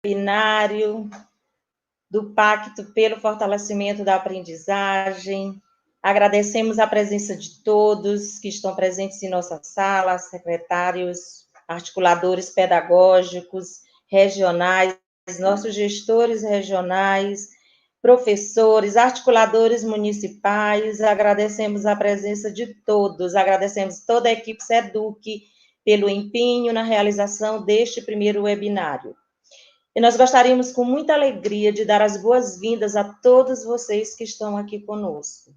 webinário do Pacto pelo Fortalecimento da Aprendizagem. Agradecemos a presença de todos que estão presentes em nossa sala, secretários, articuladores pedagógicos, regionais, nossos gestores regionais, professores, articuladores municipais. Agradecemos a presença de todos, agradecemos toda a equipe SEDUC pelo empenho na realização deste primeiro webinário. E nós gostaríamos, com muita alegria, de dar as boas-vindas a todos vocês que estão aqui conosco.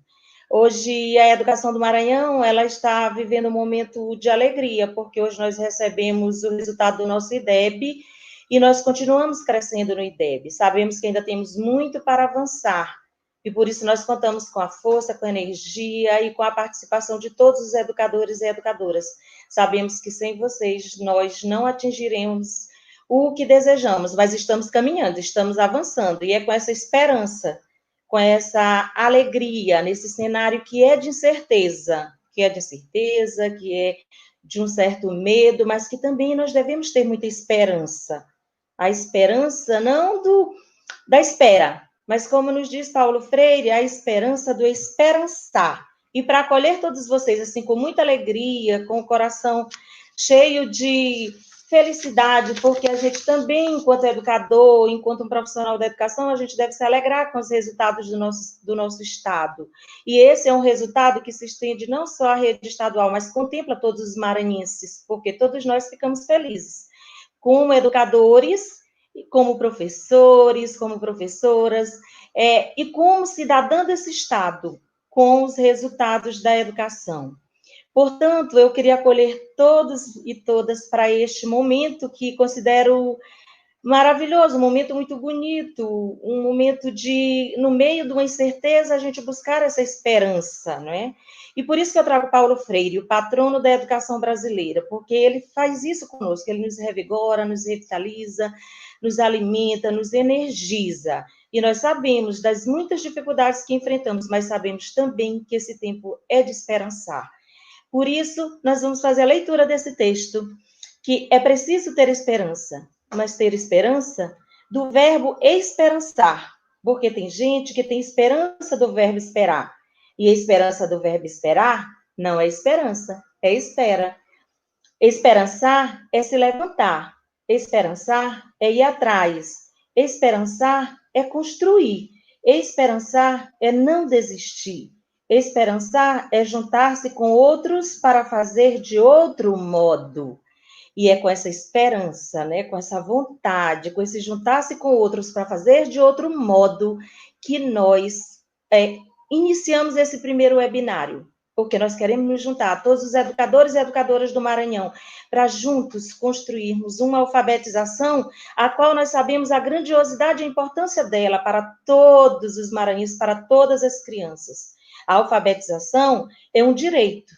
Hoje, a Educação do Maranhão, ela está vivendo um momento de alegria, porque hoje nós recebemos o resultado do nosso IDEB, e nós continuamos crescendo no IDEB. Sabemos que ainda temos muito para avançar, e por isso nós contamos com a força, com a energia e com a participação de todos os educadores e educadoras. Sabemos que sem vocês nós não atingiremos o que desejamos, mas estamos caminhando, estamos avançando, e é com essa esperança, com essa alegria, nesse cenário que é de incerteza, que é de um certo medo, mas que também nós devemos ter muita esperança. A esperança não da espera, mas como nos diz Paulo Freire, a esperança do esperançar. E para acolher todos vocês, assim, com muita alegria, com o coração cheio de felicidade, porque a gente também, enquanto educador, enquanto um profissional da educação, a gente deve se alegrar com os resultados do nosso Estado. E esse é um resultado que se estende não só à rede estadual, mas contempla todos os maranhenses, porque todos nós ficamos felizes, como educadores, como professores, como professoras, e como cidadã desse Estado, com os resultados da educação. Portanto, eu queria acolher todos e todas para este momento que considero maravilhoso, um momento muito bonito, um momento de, no meio de uma incerteza, a gente buscar essa esperança, não é? E por isso que eu trago Paulo Freire, o patrono da educação brasileira, porque ele faz isso conosco, ele nos revigora, nos revitaliza, nos alimenta, nos energiza. E nós sabemos das muitas dificuldades que enfrentamos, mas sabemos também que esse tempo é de esperançar. Por isso, nós vamos fazer a leitura desse texto, que é preciso ter esperança, mas ter esperança do verbo esperançar, porque tem gente que tem esperança do verbo esperar, e a esperança do verbo esperar não é esperança, é espera. Esperançar é se levantar, esperançar é ir atrás, esperançar é construir, esperançar é não desistir. Esperançar é juntar-se com outros para fazer de outro modo. E é com essa esperança, né, com essa vontade, com esse juntar-se com outros para fazer de outro modo, que nós iniciamos esse primeiro webinário. Porque nós queremos nos juntar, todos os educadores e educadoras do Maranhão, para juntos construirmos uma alfabetização, a qual nós sabemos a grandiosidade e a importância dela para todos os maranhenses, para todas as crianças. A alfabetização é um direito,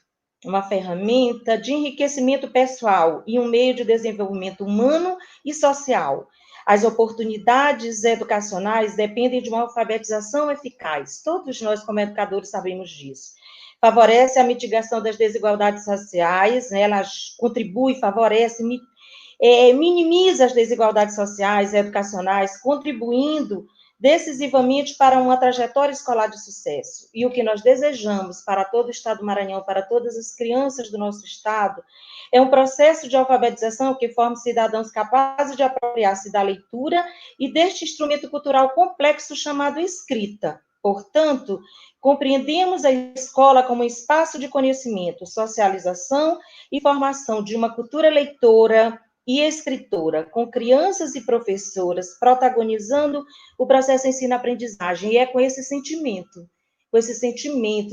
uma ferramenta de enriquecimento pessoal e um meio de desenvolvimento humano e social. As oportunidades educacionais dependem de uma alfabetização eficaz. Todos nós, como educadores, sabemos disso. Favorece a mitigação das desigualdades sociais, né? Ela contribui, favorece, minimiza as desigualdades sociais e educacionais, contribuindo decisivamente para uma trajetória escolar de sucesso. E o que nós desejamos para todo o Estado do Maranhão, para todas as crianças do nosso Estado, é um processo de alfabetização que forme cidadãos capazes de apropriar-se da leitura e deste instrumento cultural complexo chamado escrita. Portanto, compreendemos a escola como um espaço de conhecimento, socialização e formação de uma cultura leitora e escritora, com crianças e professoras protagonizando o processo ensino-aprendizagem. E é com esse sentimento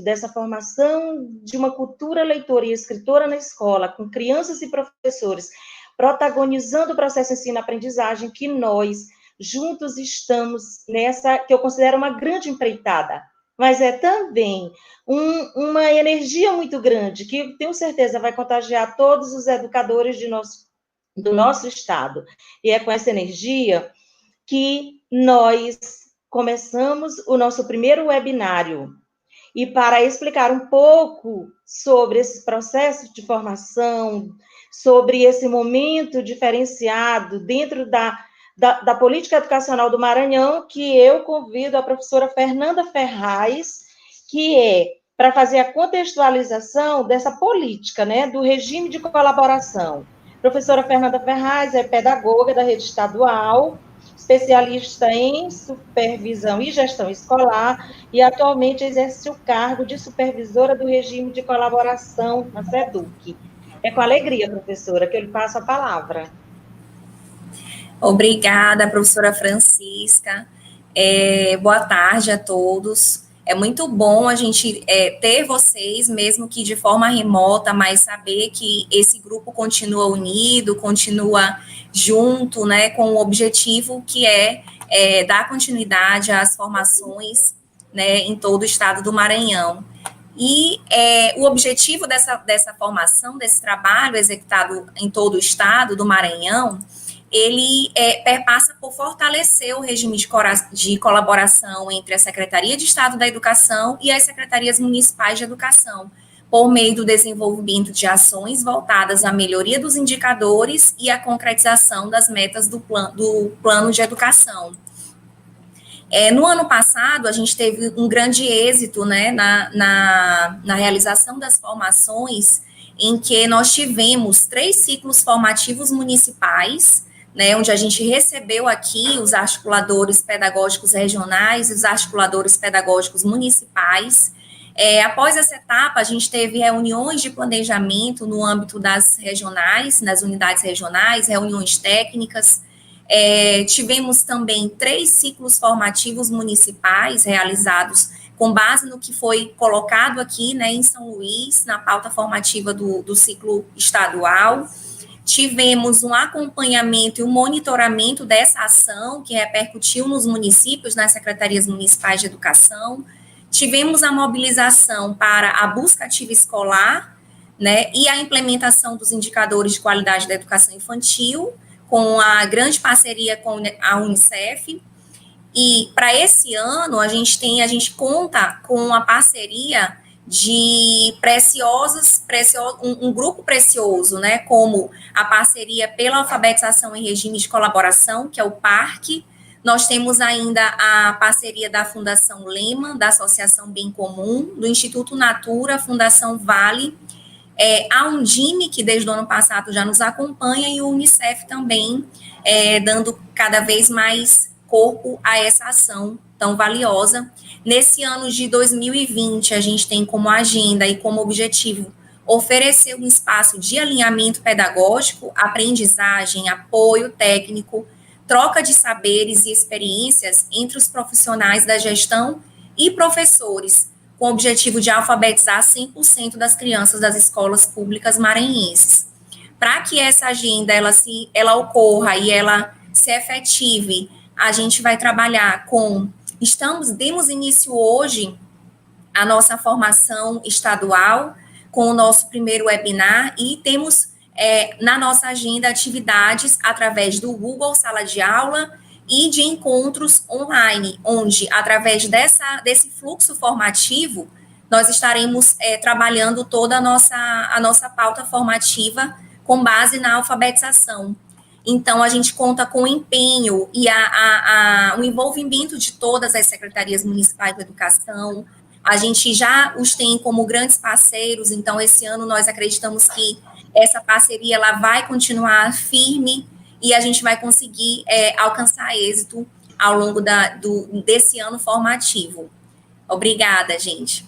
dessa formação de uma cultura leitora e escritora na escola, com crianças e professores protagonizando o processo ensino-aprendizagem, que nós juntos estamos nessa, que eu considero uma grande empreitada, mas é também uma energia muito grande, que tenho certeza vai contagiar todos os educadores do nosso Estado. E é com essa energia que nós começamos o nosso primeiro webinário. E para explicar um pouco sobre esse processo de formação, sobre esse momento diferenciado dentro da política educacional do Maranhão, que eu convido a professora Fernanda Ferraz, que é para fazer a contextualização dessa política, né, do regime de colaboração. Professora Fernanda Ferraz é pedagoga da rede estadual, especialista em supervisão e gestão escolar, e atualmente exerce o cargo de supervisora do regime de colaboração na SEDUC. É com alegria, professora, que eu lhe passo a palavra. Obrigada, professora Francisca. Boa tarde a todos. É muito bom a gente ter vocês, mesmo que de forma remota, mas saber que esse grupo continua unido, continua junto, né, com o objetivo que é dar continuidade às formações, né, em todo o estado do Maranhão. E o objetivo dessa formação, desse trabalho executado em todo o estado do Maranhão, ele perpassa por fortalecer o regime de colaboração entre a Secretaria de Estado da Educação e as secretarias municipais de educação, por meio do desenvolvimento de ações voltadas à melhoria dos indicadores e à concretização das metas do plano de educação. No ano passado, a gente teve um grande êxito, né, na realização das formações, em que nós tivemos 3 ciclos formativos municipais, né, onde a gente recebeu aqui os articuladores pedagógicos regionais e os articuladores pedagógicos municipais. Após essa etapa, a gente teve reuniões de planejamento no âmbito das regionais, nas unidades regionais, reuniões técnicas. Tivemos também 3 ciclos formativos municipais realizados com base no que foi colocado aqui, né, em São Luís, na pauta formativa do ciclo estadual. Tivemos um acompanhamento e um monitoramento dessa ação, que repercutiu nos municípios, nas secretarias municipais de educação. Tivemos a mobilização para a busca ativa escolar, né, e a implementação dos indicadores de qualidade da educação infantil, com a grande parceria com a Unicef. E para esse ano, a gente conta com a parceria de um grupo precioso, né, como a parceria pela alfabetização em regime de colaboração, que é o PARC. Nós temos ainda a parceria da Fundação Lehman, da Associação Bem Comum, do Instituto Natura, Fundação Vale, a Undime, que desde o ano passado já nos acompanha, e o Unicef também, dando cada vez mais corpo a essa ação tão valiosa. Nesse ano de 2020, a gente tem como agenda e como objetivo oferecer um espaço de alinhamento pedagógico, aprendizagem, apoio técnico, troca de saberes e experiências entre os profissionais da gestão e professores, com o objetivo de alfabetizar 100% das crianças das escolas públicas maranhenses. Para que essa agenda ela ocorra e ela se efetive, a gente vai trabalhar demos início hoje à nossa formação estadual com o nosso primeiro webinar e temos na nossa agenda atividades através do Google Sala de Aula e de encontros online, onde, através desse fluxo formativo, nós estaremos trabalhando toda a nossa pauta formativa com base na alfabetização. Então, a gente conta com o empenho e o envolvimento de todas as secretarias municipais de educação. A gente já os tem como grandes parceiros, então, esse ano nós acreditamos que essa parceria ela vai continuar firme e a gente vai conseguir alcançar êxito ao longo desse ano formativo. Obrigada, gente.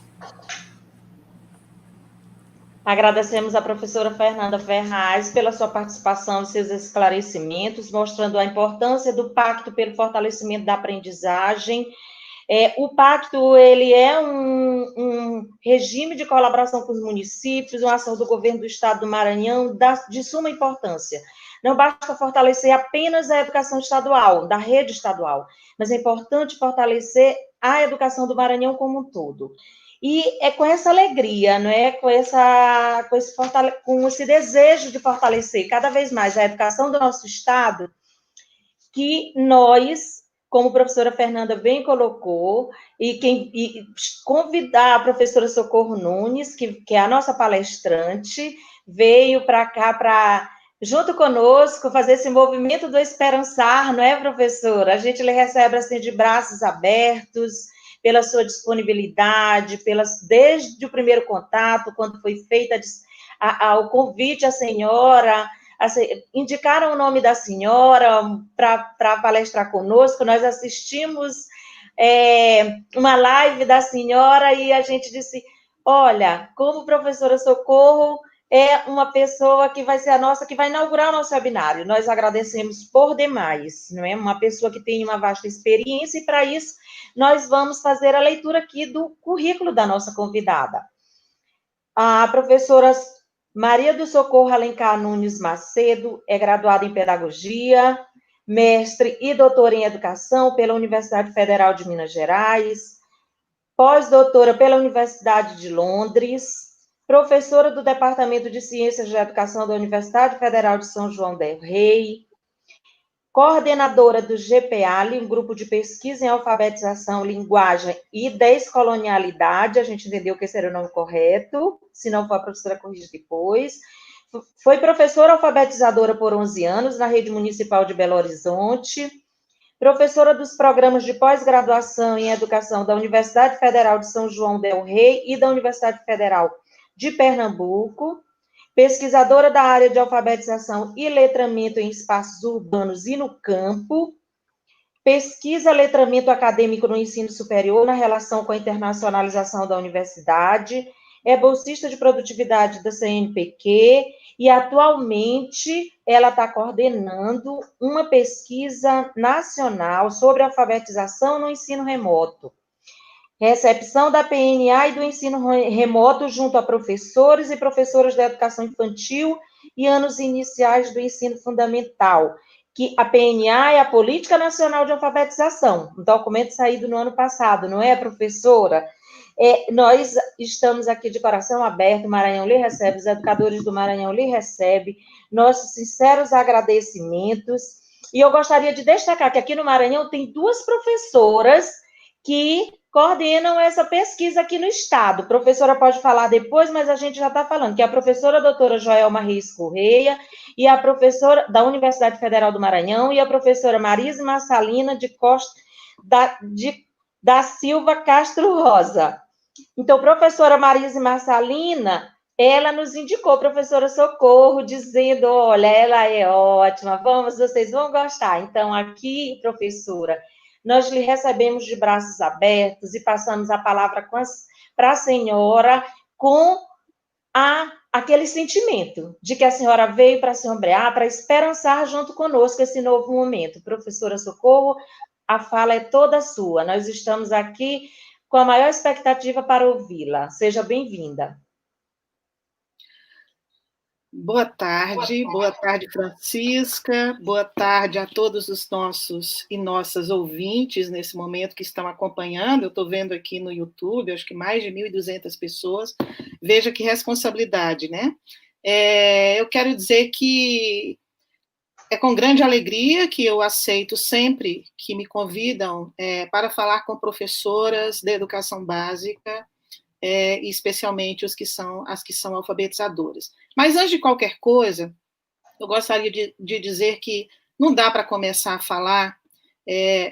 Agradecemos a professora Fernanda Ferraz pela sua participação e seus esclarecimentos, mostrando a importância do Pacto pelo Fortalecimento da Aprendizagem. O Pacto, ele é um regime de colaboração com os municípios, uma ação do governo do Estado do Maranhão de suma importância. Não basta fortalecer apenas a educação estadual, da rede estadual, mas é importante fortalecer a educação do Maranhão como um todo. E é com essa alegria, não é? Com esse desejo de fortalecer cada vez mais a educação do nosso Estado, que nós, como a professora Fernanda bem colocou, e convidar a professora Socorro Nunes, que é a nossa palestrante, veio para cá para junto conosco, fazer esse movimento do esperançar, não é, professora? A gente lhe recebe assim de braços abertos, pela sua disponibilidade, desde o primeiro contato, quando foi feita o convite à senhora, indicaram o nome da senhora para palestrar conosco, nós assistimos uma live da senhora e a gente disse, olha, como professora Socorro é uma pessoa que vai ser a nossa, que vai inaugurar o nosso webinário. Nós agradecemos por demais, não é? Uma pessoa que tem uma vasta experiência e, para isso, nós vamos fazer a leitura aqui do currículo da nossa convidada. A professora Maria do Socorro Alencar Nunes Macedo é graduada em Pedagogia, mestre e doutora em Educação pela Universidade Federal de Minas Gerais, pós-doutora pela Universidade de Londres, professora do Departamento de Ciências da Educação da Universidade Federal de São João del Rei, coordenadora do GPALI, um grupo de pesquisa em alfabetização, linguagem e descolonialidade, a gente entendeu que esse era o nome correto, se não for a professora corrige depois. Foi professora alfabetizadora por 11 anos na Rede Municipal de Belo Horizonte, professora dos programas de pós-graduação em educação da Universidade Federal de São João del Rei e da Universidade Federal de Pernambuco, pesquisadora da área de alfabetização e letramento em espaços urbanos e no campo, pesquisa letramento acadêmico no ensino superior na relação com a internacionalização da universidade, é bolsista de produtividade da CNPq e atualmente ela está coordenando uma pesquisa nacional sobre alfabetização no ensino remoto. Recepção da PNA e do ensino remoto junto a professores e professoras da educação infantil e anos iniciais do ensino fundamental, que a PNA é a Política Nacional de Alfabetização, um documento saído no ano passado, não é, professora? Nós estamos aqui de coração aberto, o Maranhão lhe recebe, os educadores do Maranhão lhe recebem, nossos sinceros agradecimentos, e eu gostaria de destacar que aqui no Maranhão tem 2 professoras que coordenam essa pesquisa aqui no estado. A professora pode falar depois, mas a gente já está falando, que é a professora doutora Joelma Reis Correia e a professora da Universidade Federal do Maranhão e a professora Marisa Massalina da Silva Castro Rosa. Então, professora Marisa Massalina, ela nos indicou, professora Socorro, dizendo, olha, ela é ótima, vocês vão gostar. Então, aqui, professora, nós lhe recebemos de braços abertos e passamos a palavra para a senhora com aquele sentimento de que a senhora veio para se ombrear, para esperançar junto conosco esse novo momento. Professora Socorro, a fala é toda sua. Nós estamos aqui com a maior expectativa para ouvi-la. Seja bem-vinda. Boa tarde, Francisca, boa tarde a todos os nossos e nossas ouvintes nesse momento que estão acompanhando. Eu estou vendo aqui no YouTube, acho que mais de 1.200 pessoas. Veja que responsabilidade, né? Eu quero dizer que é com grande alegria que eu aceito sempre que me convidam para falar com professoras de educação básica, especialmente as que são alfabetizadoras. Mas, antes de qualquer coisa, eu gostaria de dizer que não dá para começar a falar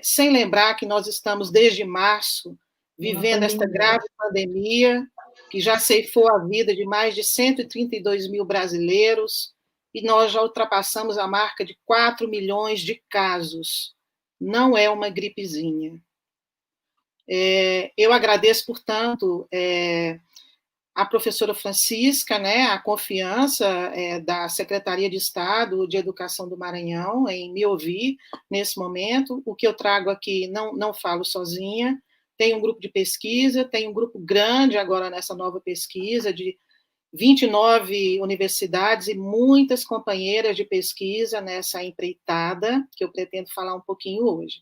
sem lembrar que nós estamos, desde março, vivendo esta grave pandemia, que já ceifou a vida de mais de 132 mil brasileiros, e nós já ultrapassamos a marca de 4 milhões de casos. Não é uma gripezinha. Eu agradeço, portanto, a professora Francisca, né, a confiança da Secretaria de Estado de Educação do Maranhão em me ouvir nesse momento. O que eu trago aqui não falo sozinha, tem um grupo de pesquisa, tem um grupo grande agora nessa nova pesquisa de 29 universidades e muitas companheiras de pesquisa nessa empreitada, que eu pretendo falar um pouquinho hoje.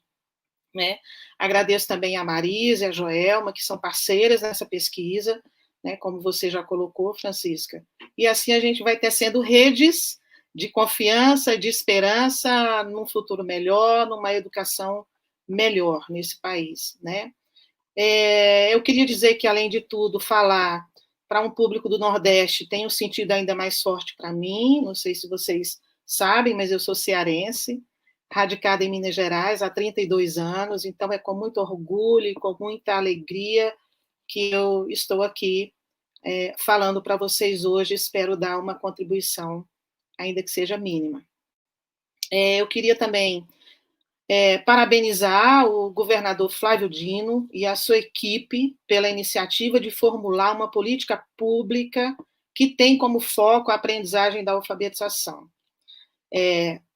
Né? Agradeço também a Marisa e a Joelma, que são parceiras nessa pesquisa, né, como você já colocou, Francisca. E assim a gente vai tecendo redes de confiança, de esperança num futuro melhor, numa educação melhor nesse país. Né? Eu queria dizer que, além de tudo, falar para um público do Nordeste tem um sentido ainda mais forte para mim, não sei se vocês sabem, mas eu sou cearense, radicada em Minas Gerais há 32 anos, então é com muito orgulho e com muita alegria que eu estou aqui falando para vocês hoje, espero dar uma contribuição, ainda que seja mínima. Eu queria também parabenizar o governador Flávio Dino e a sua equipe pela iniciativa de formular uma política pública que tem como foco a aprendizagem da alfabetização.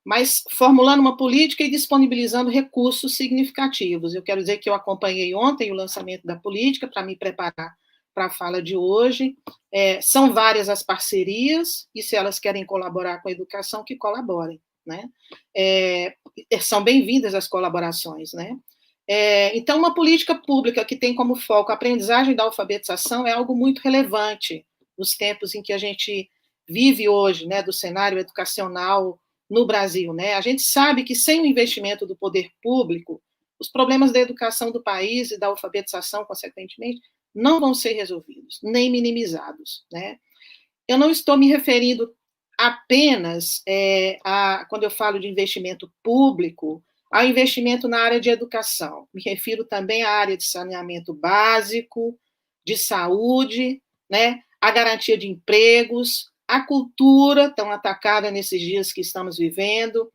Mas formulando uma política e disponibilizando recursos significativos. Eu quero dizer que eu acompanhei ontem o lançamento da política para me preparar para a fala de hoje. São várias as parcerias, e se elas querem colaborar com a educação, que colaborem, né? São bem-vindas as colaborações, né? Então, uma política pública que tem como foco a aprendizagem da alfabetização é algo muito relevante nos tempos em que a gente vive hoje, né, do cenário educacional no Brasil, né? A gente sabe que sem o investimento do poder público, os problemas da educação do país e da alfabetização, consequentemente, não vão ser resolvidos, nem minimizados, né? Eu não estou me referindo apenas, quando eu falo de investimento público, ao investimento na área de educação. Me refiro também à área de saneamento básico, de saúde, né? A garantia de empregos, a cultura, tão atacada nesses dias que estamos vivendo,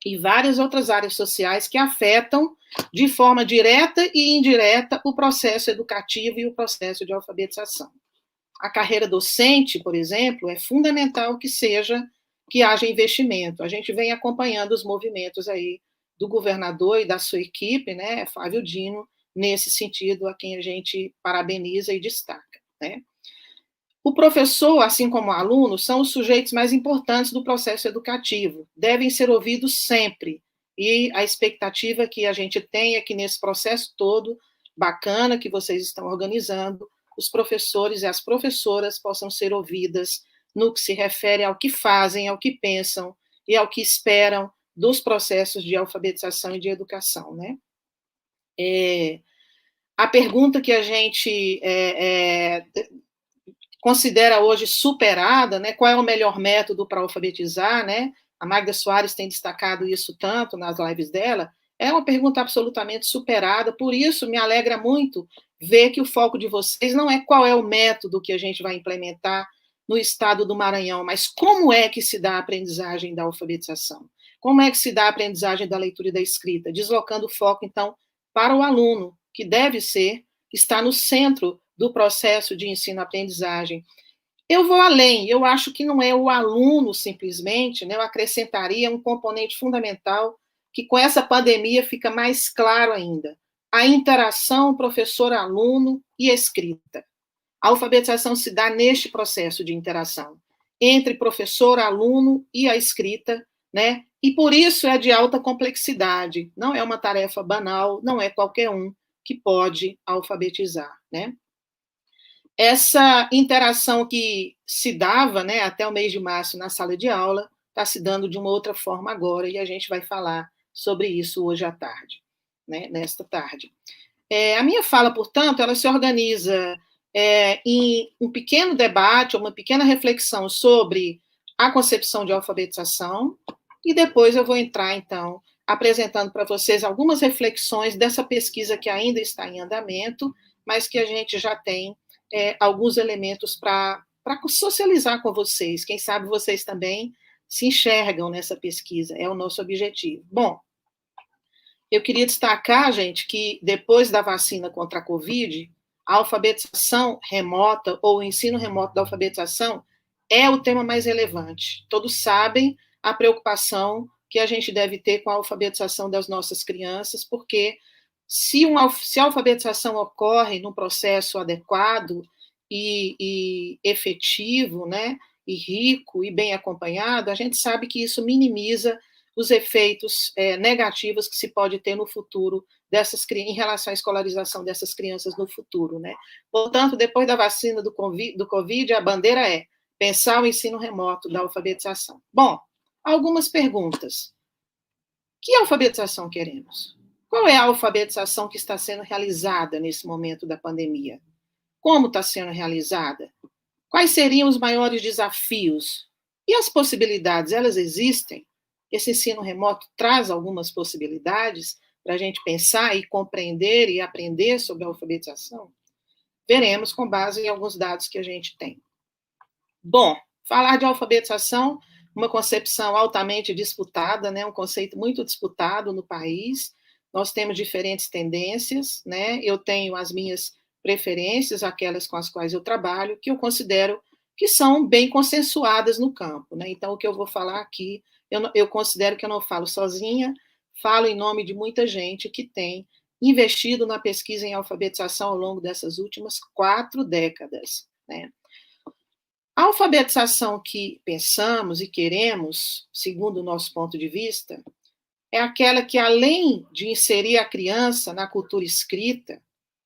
e várias outras áreas sociais que afetam, de forma direta e indireta, o processo educativo e o processo de alfabetização. A carreira docente, por exemplo, é fundamental que haja investimento. A gente vem acompanhando os movimentos aí do governador e da sua equipe, né, Flávio Dino, nesse sentido, a quem a gente parabeniza e destaca, né? O professor, assim como o aluno, são os sujeitos mais importantes do processo educativo, devem ser ouvidos sempre, e a expectativa que a gente tem é que nesse processo todo, bacana, que vocês estão organizando, os professores e as professoras possam ser ouvidas no que se refere ao que fazem, ao que pensam e ao que esperam dos processos de alfabetização e de educação, né? A pergunta que a gente considera hoje superada, né? Qual é o melhor método para alfabetizar, né? A Magda Soares tem destacado isso tanto nas lives dela. É uma pergunta absolutamente superada, por isso me alegra muito ver que o foco de vocês não é qual é o método que a gente vai implementar no estado do Maranhão, mas como é que se dá a aprendizagem da alfabetização? Como é que se dá a aprendizagem da leitura e da escrita? Deslocando o foco, então, para o aluno, que deve estar no centro do processo de ensino-aprendizagem. Eu vou além, eu acho que não é o aluno simplesmente, né? Eu acrescentaria um componente fundamental que com essa pandemia fica mais claro ainda, a interação professor-aluno e escrita. A alfabetização se dá neste processo de interação entre professor, aluno e a escrita, né? E por isso é de alta complexidade, não é uma tarefa banal, não é qualquer um que pode alfabetizar, né? Essa interação que se dava, né, até o mês de março na sala de aula, está se dando de uma outra forma agora, e a gente vai falar sobre isso hoje à tarde, né, nesta tarde. A minha fala, portanto, ela se organiza em um pequeno debate, uma pequena reflexão sobre a concepção de alfabetização, e depois eu vou entrar, então, apresentando para vocês algumas reflexões dessa pesquisa que ainda está em andamento, mas que a gente já tem alguns elementos para socializar com vocês. Quem sabe vocês também se enxergam nessa pesquisa, é o nosso objetivo. Bom, eu queria destacar, gente, que depois da vacina contra a Covid, a alfabetização remota ou o ensino remoto da alfabetização é o tema mais relevante. Todos sabem a preocupação que a gente deve ter com a alfabetização das nossas crianças, porque se a alfabetização ocorre num processo adequado e efetivo, né, e rico e bem acompanhado, a gente sabe que isso minimiza os efeitos negativos que se pode ter no futuro em relação à escolarização dessas crianças no futuro, né? Portanto, depois da vacina do Covid, a bandeira é pensar o ensino remoto da alfabetização. Bom, algumas perguntas. Que alfabetização queremos? Qual é a alfabetização que está sendo realizada nesse momento da pandemia? Como está sendo realizada? Quais seriam os maiores desafios E as possibilidades, elas existem? Esse ensino remoto traz algumas possibilidades para a gente pensar e compreender e aprender sobre a alfabetização? Veremos com base em alguns dados que a gente tem. Bom, falar de alfabetização, uma concepção altamente disputada, né, um conceito muito disputado no país. Nós temos diferentes tendências, né? Eu tenho as minhas preferências, aquelas com as quais eu trabalho, que eu considero que são bem consensuadas no campo, né? Então, o que eu vou falar aqui, eu considero que eu não falo sozinha, falo em nome de muita gente que tem investido na pesquisa em alfabetização ao longo dessas últimas 4 décadas, né? A alfabetização que pensamos e queremos, segundo o nosso ponto de vista, é aquela que, além de inserir a criança na cultura escrita,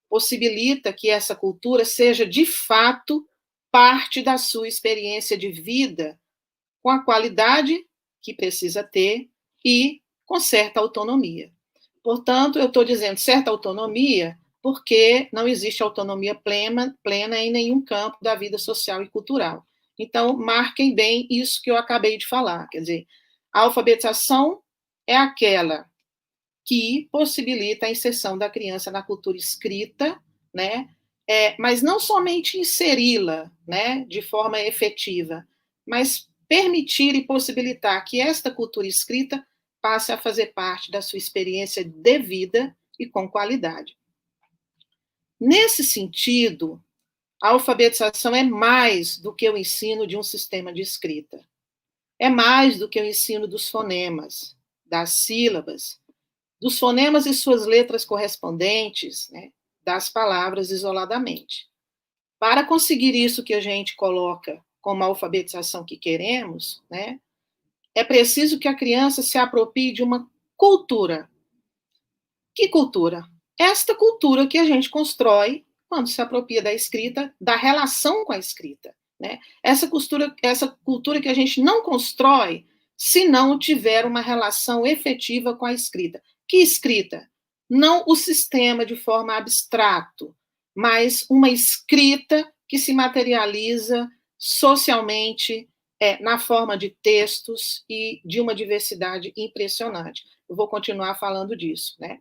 possibilita que essa cultura seja, de fato, parte da sua experiência de vida, com a qualidade que precisa ter e com certa autonomia. Portanto, eu estou dizendo certa autonomia porque não existe autonomia plena em nenhum campo da vida social e cultural. Então, marquem bem isso que eu acabei de falar. Quer dizer, a alfabetização é aquela que possibilita a inserção da criança na cultura escrita, né? Mas não somente inseri-la, né, de forma efetiva, mas permitir e possibilitar que esta cultura escrita passe a fazer parte da sua experiência de vida e com qualidade. Nesse sentido, a alfabetização é mais do que o ensino de um sistema de escrita. É mais do que o ensino dos fonemas, das sílabas, dos fonemas e suas letras correspondentes, né, das palavras isoladamente. Para conseguir isso que a gente coloca como a alfabetização que queremos, né, é preciso que a criança se aproprie de uma cultura. Que cultura? Esta cultura que a gente constrói quando se apropria da escrita, da relação com a escrita, né? Essa cultura que a gente não constrói se não tiver uma relação efetiva com a escrita. Que escrita? Não o sistema de forma abstrato, mas uma escrita que se materializa socialmente, na forma de textos e de uma diversidade impressionante. Eu vou continuar falando disso, né?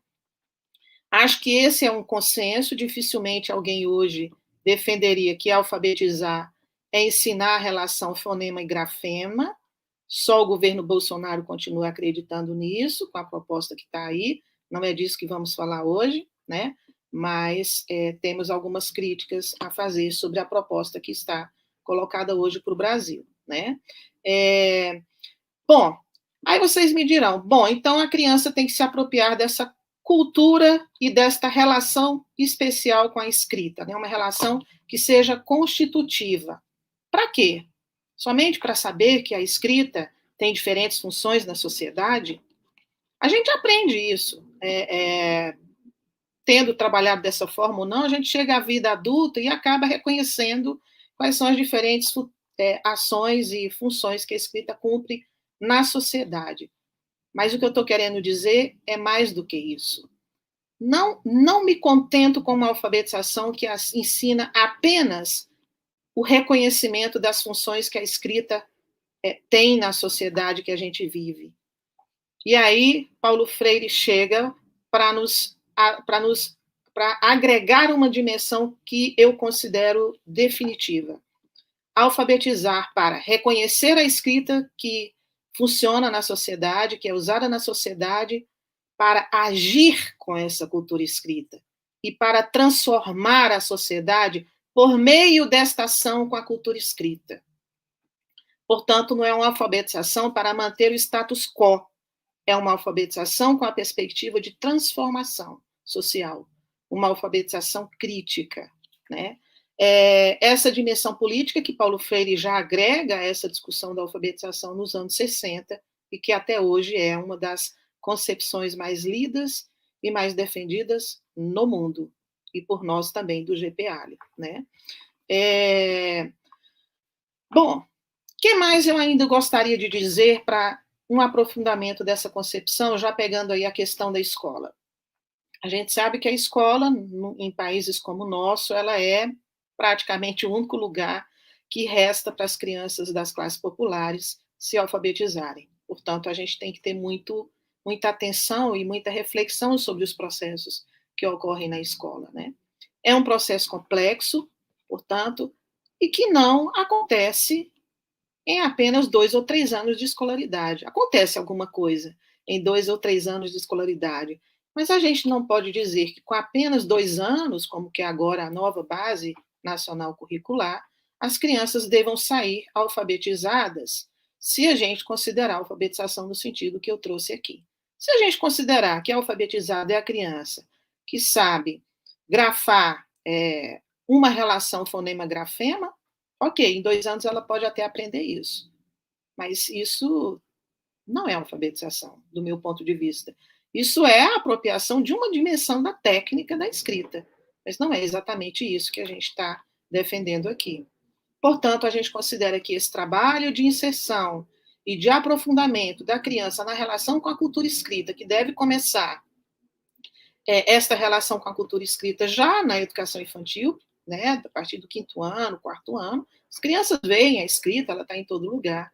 Acho que esse é um consenso, dificilmente alguém hoje defenderia que alfabetizar é ensinar a relação fonema e grafema, só o governo Bolsonaro continua acreditando nisso, com a proposta que está aí, não é disso que vamos falar hoje, né? Mas temos algumas críticas a fazer sobre a proposta que está colocada hoje para o Brasil, né? Bom, aí vocês me dirão, bom, então a criança tem que se apropriar dessa cultura e desta relação especial com a escrita, né? Uma relação que seja constitutiva. Para quê? Somente para saber que a escrita tem diferentes funções na sociedade? A gente aprende isso. Tendo trabalhado dessa forma ou não, a gente chega à vida adulta e acaba reconhecendo quais são as diferentes ações e funções que a escrita cumpre na sociedade. Mas o que eu estou querendo dizer é mais do que isso. Não me contento com uma alfabetização que ensina apenas o reconhecimento das funções que a escrita tem na sociedade que a gente vive. E aí, Paulo Freire chega para agregar uma dimensão que eu considero definitiva. Alfabetizar para reconhecer a escrita que funciona na sociedade, que é usada na sociedade, para agir com essa cultura escrita e para transformar a sociedade por meio desta ação com a cultura escrita. Portanto, não é uma alfabetização para manter o status quo, é uma alfabetização com a perspectiva de transformação social, uma alfabetização crítica, né? Essa dimensão política que Paulo Freire já agrega a essa discussão da alfabetização nos anos 60 e que até hoje é uma das concepções mais lidas e mais defendidas no mundo, e por nós também do GPALI, né? Bom, o que mais eu ainda gostaria de dizer para um aprofundamento dessa concepção, já pegando aí a questão da escola? A gente sabe que a escola, em países como o nosso, ela é praticamente o único lugar que resta para as crianças das classes populares se alfabetizarem. Portanto, a gente tem que ter muita atenção e muita reflexão sobre os processos que ocorrem na escola, né? É um processo complexo, portanto, e que não acontece em apenas 2 ou 3 anos de escolaridade. Acontece alguma coisa em 2 ou 3 anos de escolaridade, mas a gente não pode dizer que com apenas 2 anos, como que é agora a nova base nacional curricular, as crianças devam sair alfabetizadas, se a gente considerar a alfabetização no sentido que eu trouxe aqui. Se a gente considerar que a alfabetizada é a criança que sabe grafar uma relação fonema-grafema, ok, em 2 anos ela pode até aprender isso. Mas isso não é alfabetização, do meu ponto de vista. Isso é a apropriação de uma dimensão da técnica da escrita. Mas não é exatamente isso que a gente está defendendo aqui. Portanto, a gente considera que esse trabalho de inserção e de aprofundamento da criança na relação com a cultura escrita, que deve começar esta relação com a cultura escrita já na educação infantil, né, a partir do 5º ano, 4º ano, as crianças veem a escrita, ela está em todo lugar,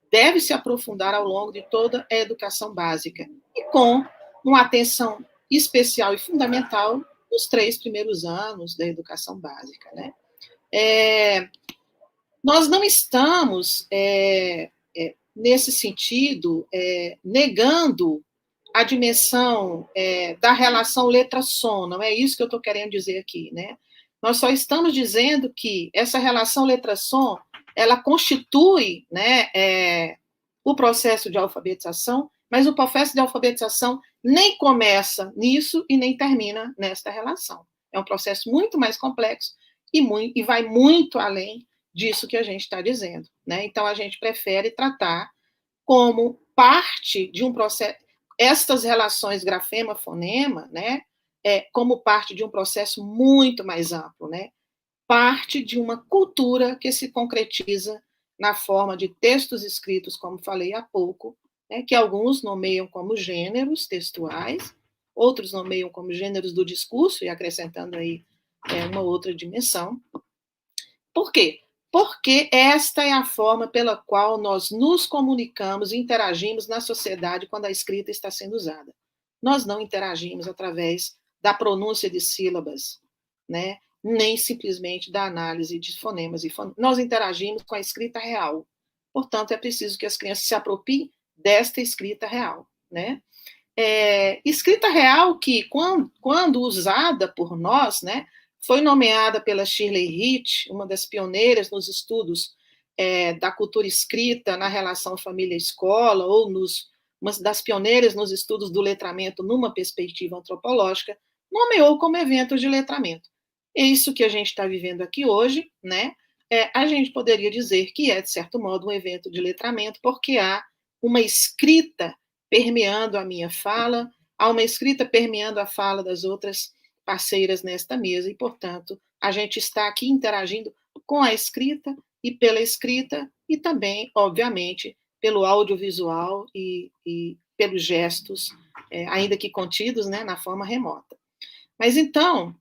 deve se aprofundar ao longo de toda a educação básica, e com uma atenção especial e fundamental nos 3 primeiros anos da educação básica, né? Nós não estamos, nesse sentido, negando a dimensão da relação letra-som, não é isso que eu estou querendo dizer aqui, né? Nós só estamos dizendo que essa relação letra-som, ela constitui, né, o processo de alfabetização, mas o processo de alfabetização nem começa nisso e nem termina nesta relação. É um processo muito mais complexo e vai muito além disso que a gente está dizendo, né? Então, a gente prefere tratar como parte de um processo, estas relações grafema-fonema, né, como parte de um processo muito mais amplo, né? Parte de uma cultura que se concretiza na forma de textos escritos, como falei há pouco, né, que alguns nomeiam como gêneros textuais, outros nomeiam como gêneros do discurso, e acrescentando aí uma outra dimensão. Por quê? Porque esta é a forma pela qual nós nos comunicamos e interagimos na sociedade quando a escrita está sendo usada. Nós não interagimos através da pronúncia de sílabas, né? Nem simplesmente da análise de fonemas. Nós interagimos com a escrita real. Portanto, é preciso que as crianças se apropriem desta escrita real, né? Escrita real que, quando usada por nós, né, foi nomeada pela Shirley Rich, uma das pioneiras nos estudos da cultura escrita na relação família-escola, ou uma das pioneiras nos estudos do letramento numa perspectiva antropológica, nomeou como evento de letramento. É isso que a gente está vivendo aqui hoje, né? A gente poderia dizer que de certo modo, um evento de letramento, porque há uma escrita permeando a minha fala, há uma escrita permeando a fala das outras parceiras nesta mesa, e, portanto, a gente está aqui interagindo com a escrita e pela escrita, e também, obviamente, pelo audiovisual e pelos gestos, ainda que contidos, né, na forma remota. Mas, então,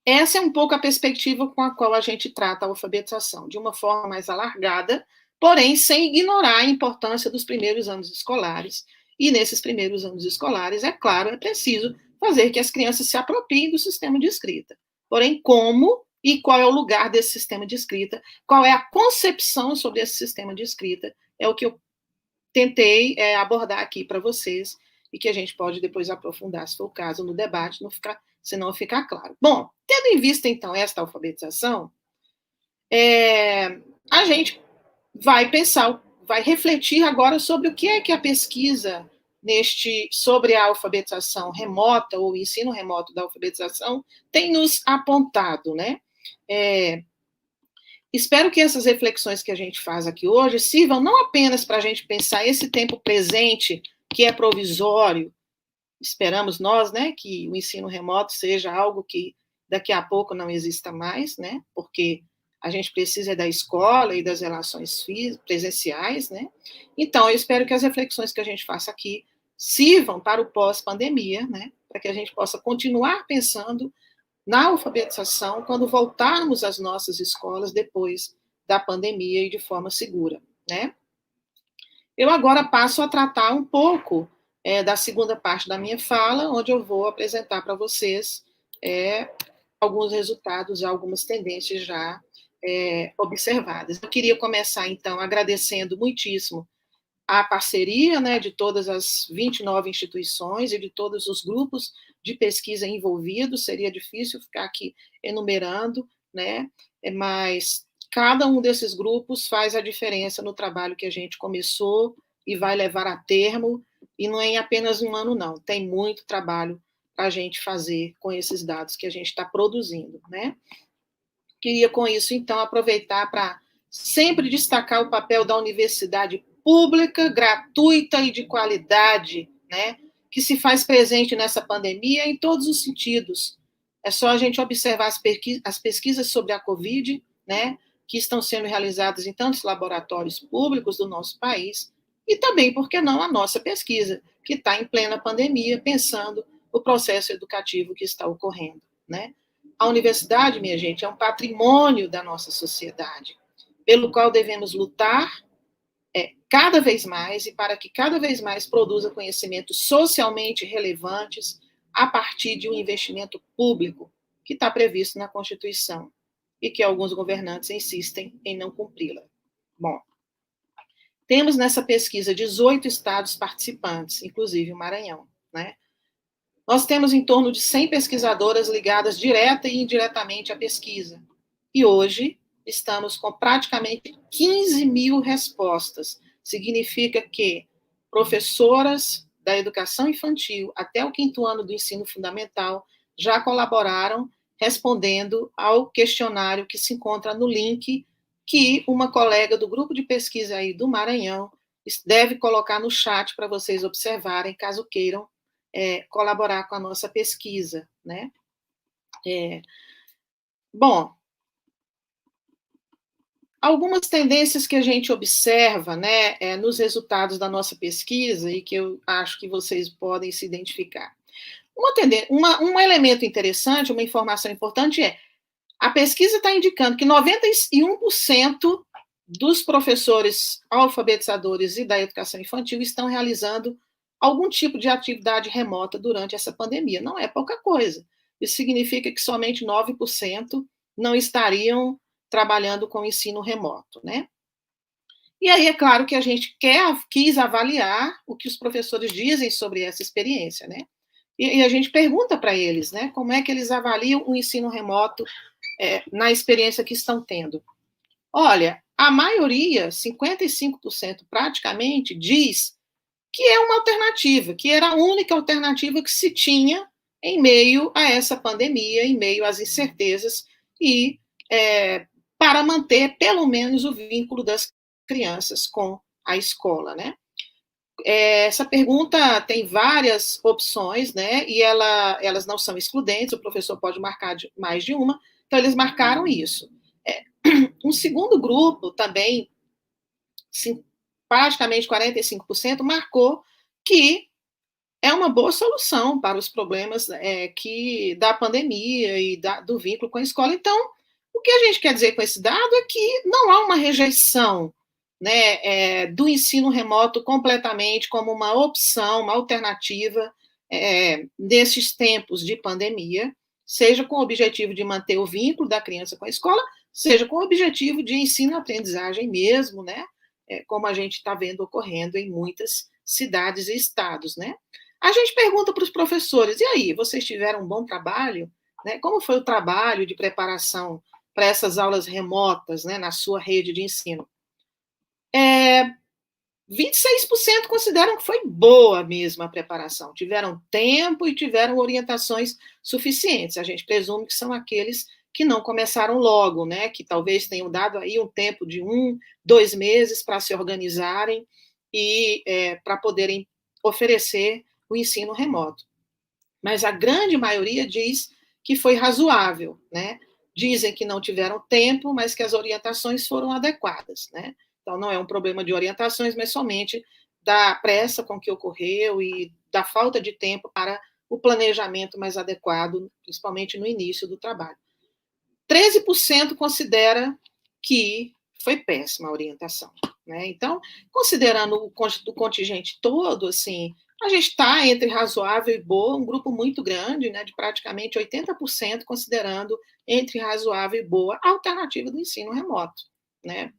essa é um pouco a perspectiva com a qual a gente trata a alfabetização, de uma forma mais alargada, porém sem ignorar a importância dos primeiros anos escolares. E nesses primeiros anos escolares, é claro, é preciso fazer que as crianças se apropriem do sistema de escrita. Porém, como e qual é o lugar desse sistema de escrita, qual é a concepção sobre esse sistema de escrita, é o que eu tentei abordar aqui para vocês, e que a gente pode depois aprofundar, se for o caso, no debate, se não ficar claro. Bom, tendo em vista, então, esta alfabetização, a gente vai pensar, vai refletir agora sobre o que é que a pesquisa sobre a alfabetização remota, ou o ensino remoto da alfabetização, tem nos apontado, né? Espero que essas reflexões que a gente faz aqui hoje sirvam não apenas para a gente pensar esse tempo presente, que é provisório, esperamos nós, né, que o ensino remoto seja algo que daqui a pouco não exista mais, né, porque a gente precisa da escola e das relações presenciais, né? Então, eu espero que as reflexões que a gente faça aqui sirvam para o pós-pandemia, né, para que a gente possa continuar pensando na alfabetização quando voltarmos às nossas escolas depois da pandemia e de forma segura, né? Eu agora passo a tratar um pouco da segunda parte da minha fala, onde eu vou apresentar para vocês alguns resultados e algumas tendências já observadas. Eu queria começar, então, agradecendo muitíssimo a parceria, né, de todas as 29 instituições e de todos os grupos de pesquisa envolvidos. Seria difícil ficar aqui enumerando, né, mas cada um desses grupos faz a diferença no trabalho que a gente começou e vai levar a termo, e não é em apenas um ano, não. Tem muito trabalho para a gente fazer com esses dados que a gente está produzindo, né? Queria, com isso, então, aproveitar para sempre destacar o papel da universidade pública, gratuita e de qualidade, né, que se faz presente nessa pandemia em todos os sentidos. É só a gente observar as pesquisas sobre a Covid, né, que estão sendo realizadas em tantos laboratórios públicos do nosso país, e também, por que não, a nossa pesquisa, que está em plena pandemia, pensando o processo educativo que está ocorrendo, né? A universidade, minha gente, é um patrimônio da nossa sociedade, pelo qual devemos lutar cada vez mais e para que cada vez mais produza conhecimentos socialmente relevantes a partir de um investimento público que está previsto na Constituição e que alguns governantes insistem em não cumpri-la. Bom, temos nessa pesquisa 18 estados participantes, inclusive o Maranhão, né? Nós temos em torno de 100 pesquisadoras ligadas direta e indiretamente à pesquisa. E hoje estamos com praticamente 15 mil respostas. Significa que professoras da educação infantil até o 5º ano do ensino fundamental já colaboraram respondendo ao questionário que se encontra no link que uma colega do grupo de pesquisa aí do Maranhão deve colocar no chat para vocês observarem, caso queiram colaborar com a nossa pesquisa, né? Bom, algumas tendências que a gente observa, né, nos resultados da nossa pesquisa e que eu acho que vocês podem se identificar. Um elemento interessante, uma informação importante a pesquisa está indicando que 91% dos professores alfabetizadores e da educação infantil estão realizando algum tipo de atividade remota durante essa pandemia. Não é pouca coisa. Isso significa que somente 9% não estariam trabalhando com ensino remoto, né? E aí é claro que a gente quis avaliar o que os professores dizem sobre essa experiência, né? E a gente pergunta para eles, né, como é que eles avaliam o ensino remoto na experiência que estão tendo. Olha, a maioria, 55% praticamente, diz que é uma alternativa, que era a única alternativa que se tinha em meio a essa pandemia, em meio às incertezas e para manter pelo menos o vínculo das crianças com a escola, né? Essa pergunta tem várias opções, né? E elas não são excludentes, o professor pode marcar mais de uma, então eles marcaram isso. Um segundo grupo também, praticamente 45%, marcou que é uma boa solução para os problemas da pandemia e do vínculo com a escola. Então, o que a gente quer dizer com esse dado é que não há uma rejeição, né, do ensino remoto completamente como uma opção, uma alternativa nesses tempos de pandemia, seja com o objetivo de manter o vínculo da criança com a escola, seja com o objetivo de ensino-aprendizagem mesmo, né, como a gente está vendo ocorrendo em muitas cidades e estados, né? A gente pergunta para os professores, e aí, vocês tiveram um bom trabalho? Né? Como foi o trabalho de preparação para essas aulas remotas, né, na sua rede de ensino? 26% consideram que foi boa mesmo a preparação, tiveram tempo e tiveram orientações suficientes. A gente presume que são aqueles que não começaram logo, né, que talvez tenham dado aí um tempo de 1, 2 meses para se organizarem e para poderem oferecer o ensino remoto. Mas a grande maioria diz que foi razoável, né? Dizem que não tiveram tempo, mas que as orientações foram adequadas, né? Então, não é um problema de orientações, mas somente da pressa com que ocorreu e da falta de tempo para o planejamento mais adequado, principalmente no início do trabalho. 13% considera que foi péssima a orientação, né? Então, considerando o contingente todo, assim, a gente está entre razoável e boa, um grupo muito grande, né, de praticamente 80%, considerando entre razoável e boa a alternativa do ensino remoto, né?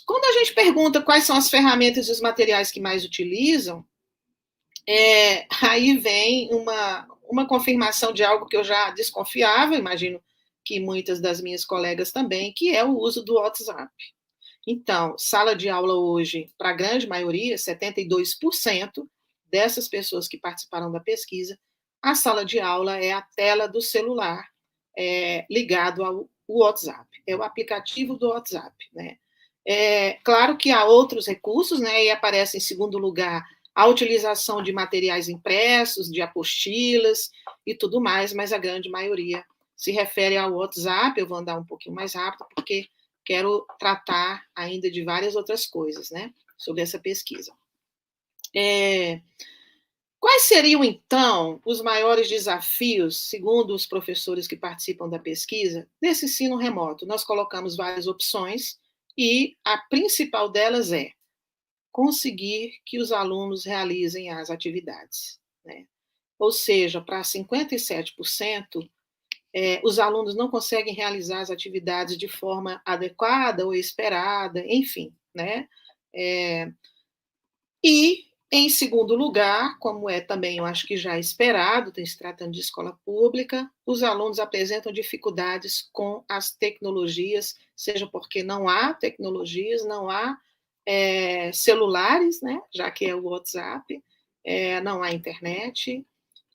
Quando a gente pergunta quais são as ferramentas e os materiais que mais utilizam, aí vem uma confirmação de algo que eu já desconfiava, imagino que muitas das minhas colegas também, que é o uso do WhatsApp. Então, sala de aula hoje, para a grande maioria, 72% dessas pessoas que participaram da pesquisa, a sala de aula é a tela do celular ligado ao WhatsApp, é o aplicativo do WhatsApp, né? Claro que há outros recursos, né? E aparece em segundo lugar a utilização de materiais impressos, de apostilas e tudo mais, mas a grande maioria se refere ao WhatsApp. Eu vou andar um pouquinho mais rápido, porque quero tratar ainda de várias outras coisas, né, sobre essa pesquisa. Quais seriam, então, os maiores desafios, segundo os professores que participam da pesquisa, desse ensino remoto? Nós colocamos várias opções e a principal delas é conseguir que os alunos realizem as atividades, né? Ou seja, para 57%, os alunos não conseguem realizar as atividades de forma adequada ou esperada, enfim, né? E, em segundo lugar, como é também, eu acho que já esperado, se tratando de escola pública, os alunos apresentam dificuldades com as tecnologias, seja porque não há tecnologias, não há celulares, né? Já que é o WhatsApp, não há internet,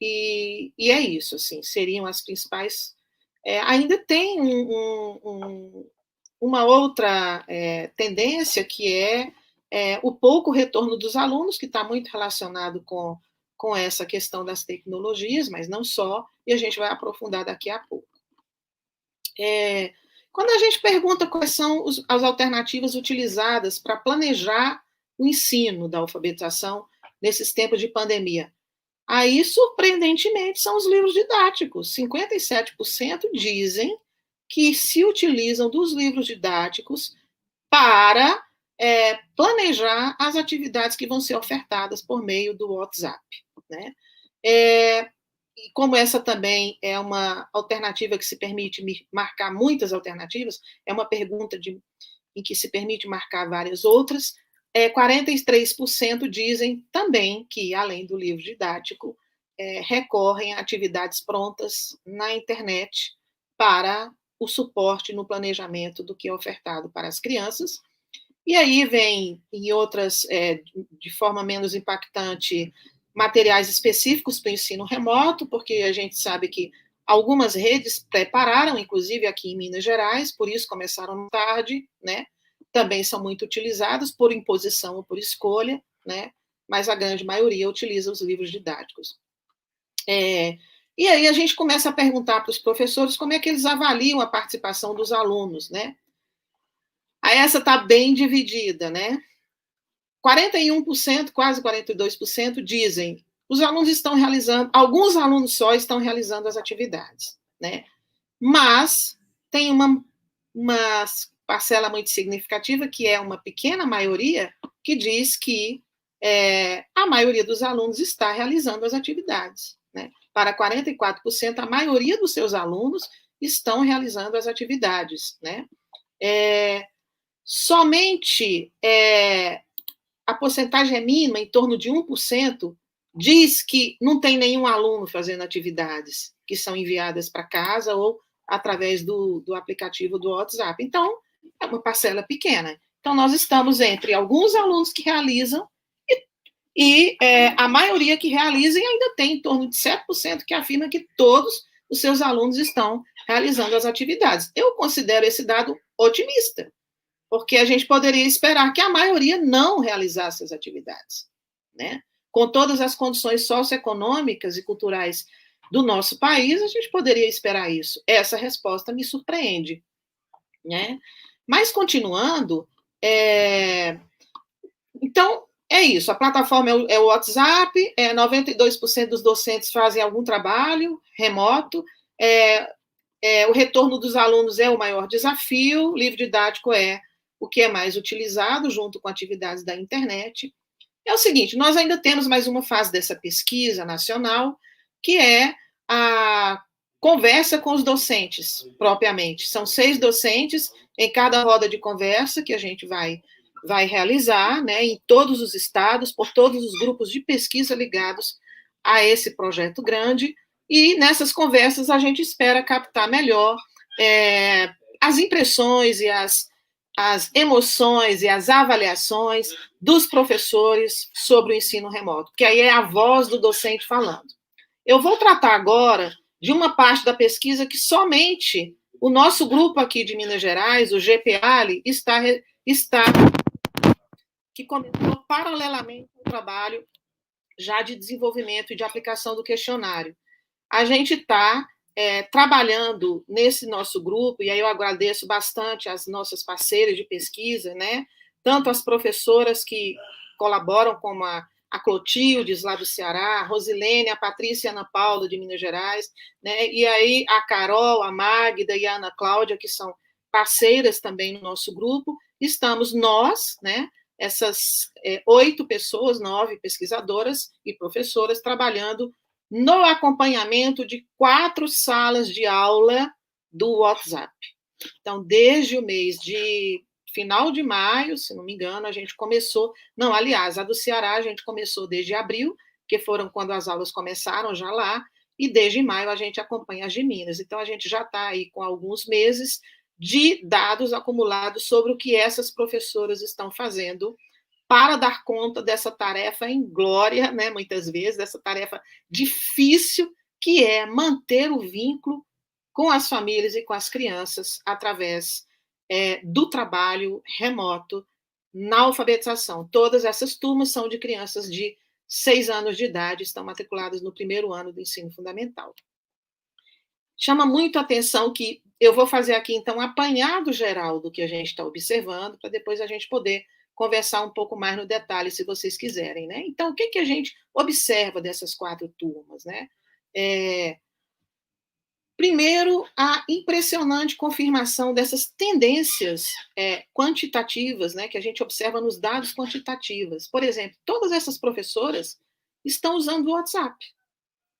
e é isso, assim, seriam as principais. Ainda tem uma outra tendência, que é o pouco retorno dos alunos, que está muito relacionado com essa questão das tecnologias, mas não só, e a gente vai aprofundar daqui a pouco. Quando a gente pergunta quais são as alternativas utilizadas para planejar o ensino da alfabetização nesses tempos de pandemia, aí, surpreendentemente, são os livros didáticos. 57% dizem que se utilizam dos livros didáticos para planejar as atividades que vão ser ofertadas por meio do WhatsApp, né? E como essa também é uma alternativa que se permite marcar muitas alternativas, é uma pergunta em que se permite marcar várias outras, 43% dizem também que, além do livro didático, recorrem a atividades prontas na internet para o suporte no planejamento do que é ofertado para as crianças. E aí vem, em outras, de forma menos impactante, materiais específicos para o ensino remoto, porque a gente sabe que algumas redes prepararam, inclusive aqui em Minas Gerais, por isso começaram tarde, né? Também são muito utilizados por imposição ou por escolha, né? Mas a grande maioria utiliza os livros didáticos. E aí a gente começa a perguntar para os professores como é que eles avaliam a participação dos alunos, né? Aí essa está bem dividida, né? 41%, quase 42%, dizem os alunos estão realizando, alguns alunos só estão realizando as atividades, né? Mas tem uma parcela muito significativa, que é uma pequena maioria, que diz que a maioria dos alunos está realizando as atividades, né? Para 44%, a maioria dos seus alunos estão realizando as atividades, né? Somente a porcentagem é mínima, em torno de 1%, diz que não tem nenhum aluno fazendo atividades que são enviadas para casa ou através do aplicativo do WhatsApp. Então, é uma parcela pequena. Então, nós estamos entre alguns alunos que realizam e a maioria que realiza, e ainda tem em torno de 7% que afirma que todos os seus alunos estão realizando as atividades. Eu considero esse dado otimista, porque a gente poderia esperar que a maioria não realizasse as atividades, né? Com todas as condições socioeconômicas e culturais do nosso país, a gente poderia esperar isso. Essa resposta me surpreende, né? Mas, continuando, então, é isso. A plataforma é o WhatsApp, 92% dos docentes fazem algum trabalho remoto, O retorno dos alunos é o maior desafio, o livro didático é o que é mais utilizado, junto com atividades da internet. É o seguinte, nós ainda temos mais uma fase dessa pesquisa nacional, que é a conversa com os docentes, propriamente. São 6 docentes em cada roda de conversa que a gente vai realizar, né, em todos os estados, por todos os grupos de pesquisa ligados a esse projeto grande, e nessas conversas a gente espera captar melhor as impressões e as emoções e as avaliações dos professores sobre o ensino remoto, que aí é a voz do docente falando. Eu vou tratar agora de uma parte da pesquisa que somente o nosso grupo aqui de Minas Gerais, o GPALI, está que começou paralelamente ao trabalho já de desenvolvimento e de aplicação do questionário. A gente está trabalhando nesse nosso grupo, e aí eu agradeço bastante as nossas parceiras de pesquisa, né? Tanto as professoras que colaboram, como a Clotildes, lá do Ceará, a Rosilene, a Patrícia e a Ana Paula, de Minas Gerais, né? E aí a Carol, a Magda e a Ana Cláudia, que são parceiras também no nosso grupo, estamos nós, né? Essas 8 pessoas, 9 pesquisadoras e professoras, trabalhando no acompanhamento de 4 salas de aula do WhatsApp. Então, desde o mês de final de maio, se não me engano, a gente começou... Não, aliás, a do Ceará a gente começou desde abril, que foram quando as aulas começaram já lá, e desde maio a gente acompanha as de Minas. Então, a gente já está aí com alguns meses de dados acumulados sobre o que essas professoras estão fazendo para dar conta dessa tarefa inglória, né, muitas vezes, dessa tarefa difícil, que é manter o vínculo com as famílias e com as crianças através do trabalho remoto na alfabetização. Todas essas turmas são de crianças de 6 anos de idade, estão matriculadas no primeiro ano do ensino fundamental. Chama muito a atenção que eu vou fazer aqui, então, um apanhado geral do que a gente está observando, para depois a gente poder conversar um pouco mais no detalhe, se vocês quiserem, né? Então, o que a gente observa dessas 4 turmas, né? Primeiro, a impressionante confirmação dessas tendências quantitativas, né, que a gente observa nos dados quantitativos. Por exemplo, todas essas professoras estão usando o WhatsApp.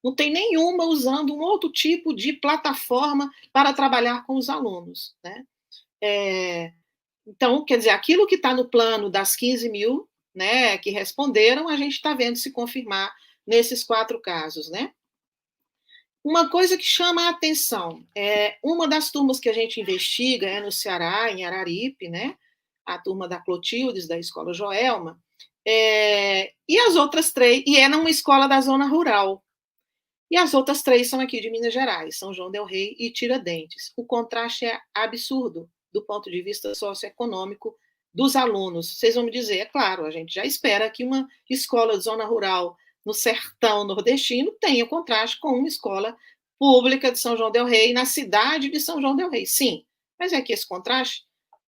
Não tem nenhuma usando um outro tipo de plataforma para trabalhar com os alunos, né? Então, quer dizer, aquilo que está no plano das 15 mil, né, que responderam, a gente está vendo se confirmar nesses 4 casos, né? Uma coisa que chama a atenção, uma das turmas que a gente investiga é no Ceará, em Araripe, né? A turma da Clotildes, da Escola Joelma, e as outras 3, e é numa escola da zona rural. E as outras 3 são aqui de Minas Gerais, São João del Rei e Tiradentes. O contraste é absurdo do ponto de vista socioeconômico dos alunos. Vocês vão me dizer, é claro, a gente já espera que uma escola de zona rural no sertão nordestino tenha contraste com uma escola pública de São João del Rei, na cidade de São João del Rei. Sim, mas é que esse contraste,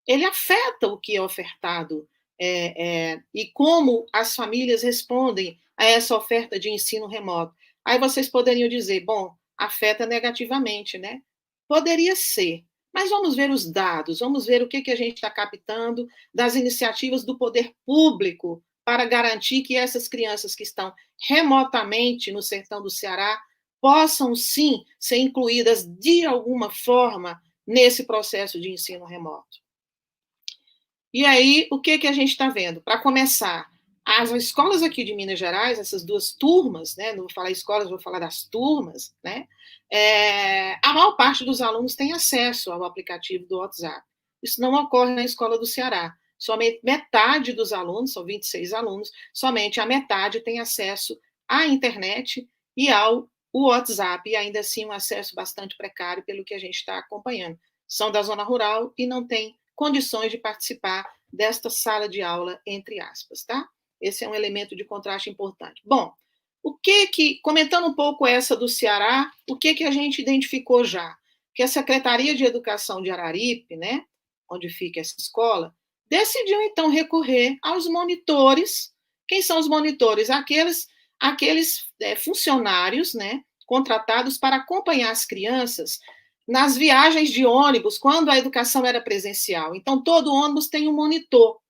ele afeta o que é ofertado e como as famílias respondem a essa oferta de ensino remoto. Aí vocês poderiam dizer, bom, afeta negativamente, né? Poderia ser, mas vamos ver os dados, vamos ver o que a gente está captando das iniciativas do poder público para garantir que essas crianças que estão remotamente no sertão do Ceará possam, sim, ser incluídas de alguma forma nesse processo de ensino remoto. E aí, o que a gente está vendo? Para começar, as escolas aqui de Minas Gerais, essas 2 turmas, né, não vou falar escolas, vou falar das turmas, né, a maior parte dos alunos tem acesso ao aplicativo do WhatsApp. Isso não ocorre na escola do Ceará. Somente metade dos alunos, são 26 alunos, somente a metade tem acesso à internet e ao WhatsApp, e ainda assim um acesso bastante precário pelo que a gente está acompanhando. São da zona rural e não têm condições de participar desta sala de aula, entre aspas, tá? Esse é um elemento de contraste importante. Bom, comentando um pouco essa do Ceará, o que a gente identificou já? Que a Secretaria de Educação de Araripe, né, onde fica essa escola, decidiu, então, recorrer aos monitores. Quem são os monitores? Aqueles funcionários, né, contratados para acompanhar as crianças nas viagens de ônibus, quando a educação era presencial. Então, todo ônibus tem um monitor.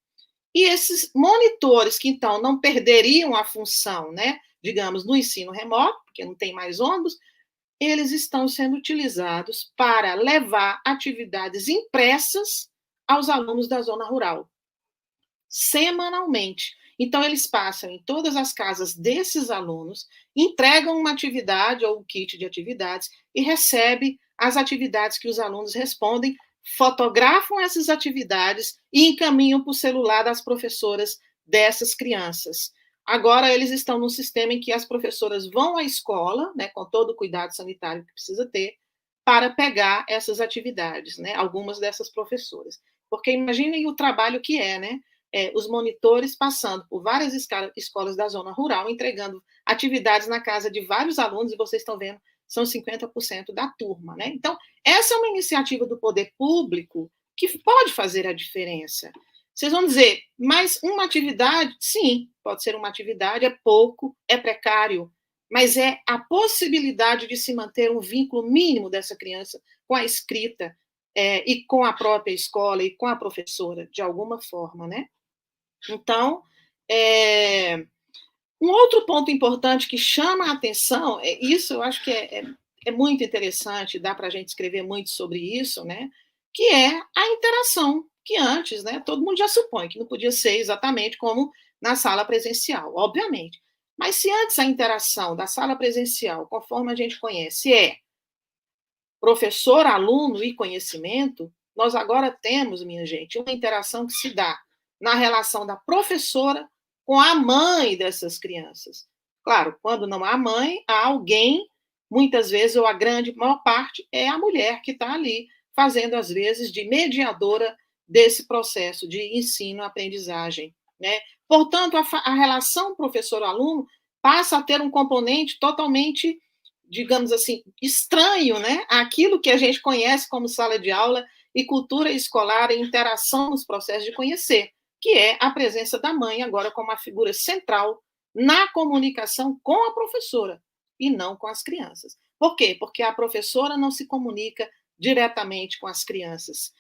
E esses monitores que, então, não perderiam a função, né, digamos, no ensino remoto, porque não tem mais ônibus, eles estão sendo utilizados para levar atividades impressas aos alunos da zona rural, semanalmente. Então, eles passam em todas as casas desses alunos, entregam uma atividade ou um kit de atividades e recebe as atividades que os alunos respondem, fotografam essas atividades e encaminham para o celular das professoras dessas crianças. Agora, eles estão num sistema em que as professoras vão à escola, né, com todo o cuidado sanitário que precisa ter, para pegar essas atividades, né, algumas dessas professoras. Porque imaginem o trabalho que é, né? Os monitores passando por várias escolas da zona rural, entregando atividades na casa de vários alunos, e vocês estão vendo, são 50% da turma, né? Então, essa é uma iniciativa do poder público que pode fazer a diferença. Vocês vão dizer, mas uma atividade, sim, pode ser uma atividade, é pouco, é precário, mas é a possibilidade de se manter um vínculo mínimo dessa criança com a escrita, e com a própria escola e com a professora, de alguma forma, né? Então, um outro ponto importante que chama a atenção, isso eu acho que é muito interessante, dá para a gente escrever muito sobre isso, né? Que é a interação, que antes, né, todo mundo já supõe que não podia ser exatamente como na sala presencial, obviamente. Mas se antes a interação da sala presencial, conforme a gente conhece, é professor, aluno e conhecimento, nós agora temos, minha gente, uma interação que se dá na relação da professora com a mãe dessas crianças. Claro, quando não há mãe, há alguém, muitas vezes, ou a grande maior parte, é a mulher que está ali, fazendo, às vezes, de mediadora desse processo de ensino-aprendizagem, né? Portanto, a relação professor-aluno passa a ter um componente totalmente, digamos assim, estranho, né? Aquilo que a gente conhece como sala de aula e cultura escolar e interação nos processos de conhecer, que é a presença da mãe agora como uma figura central na comunicação com a professora e não com as crianças. Por quê? Porque a professora não se comunica diretamente com as crianças.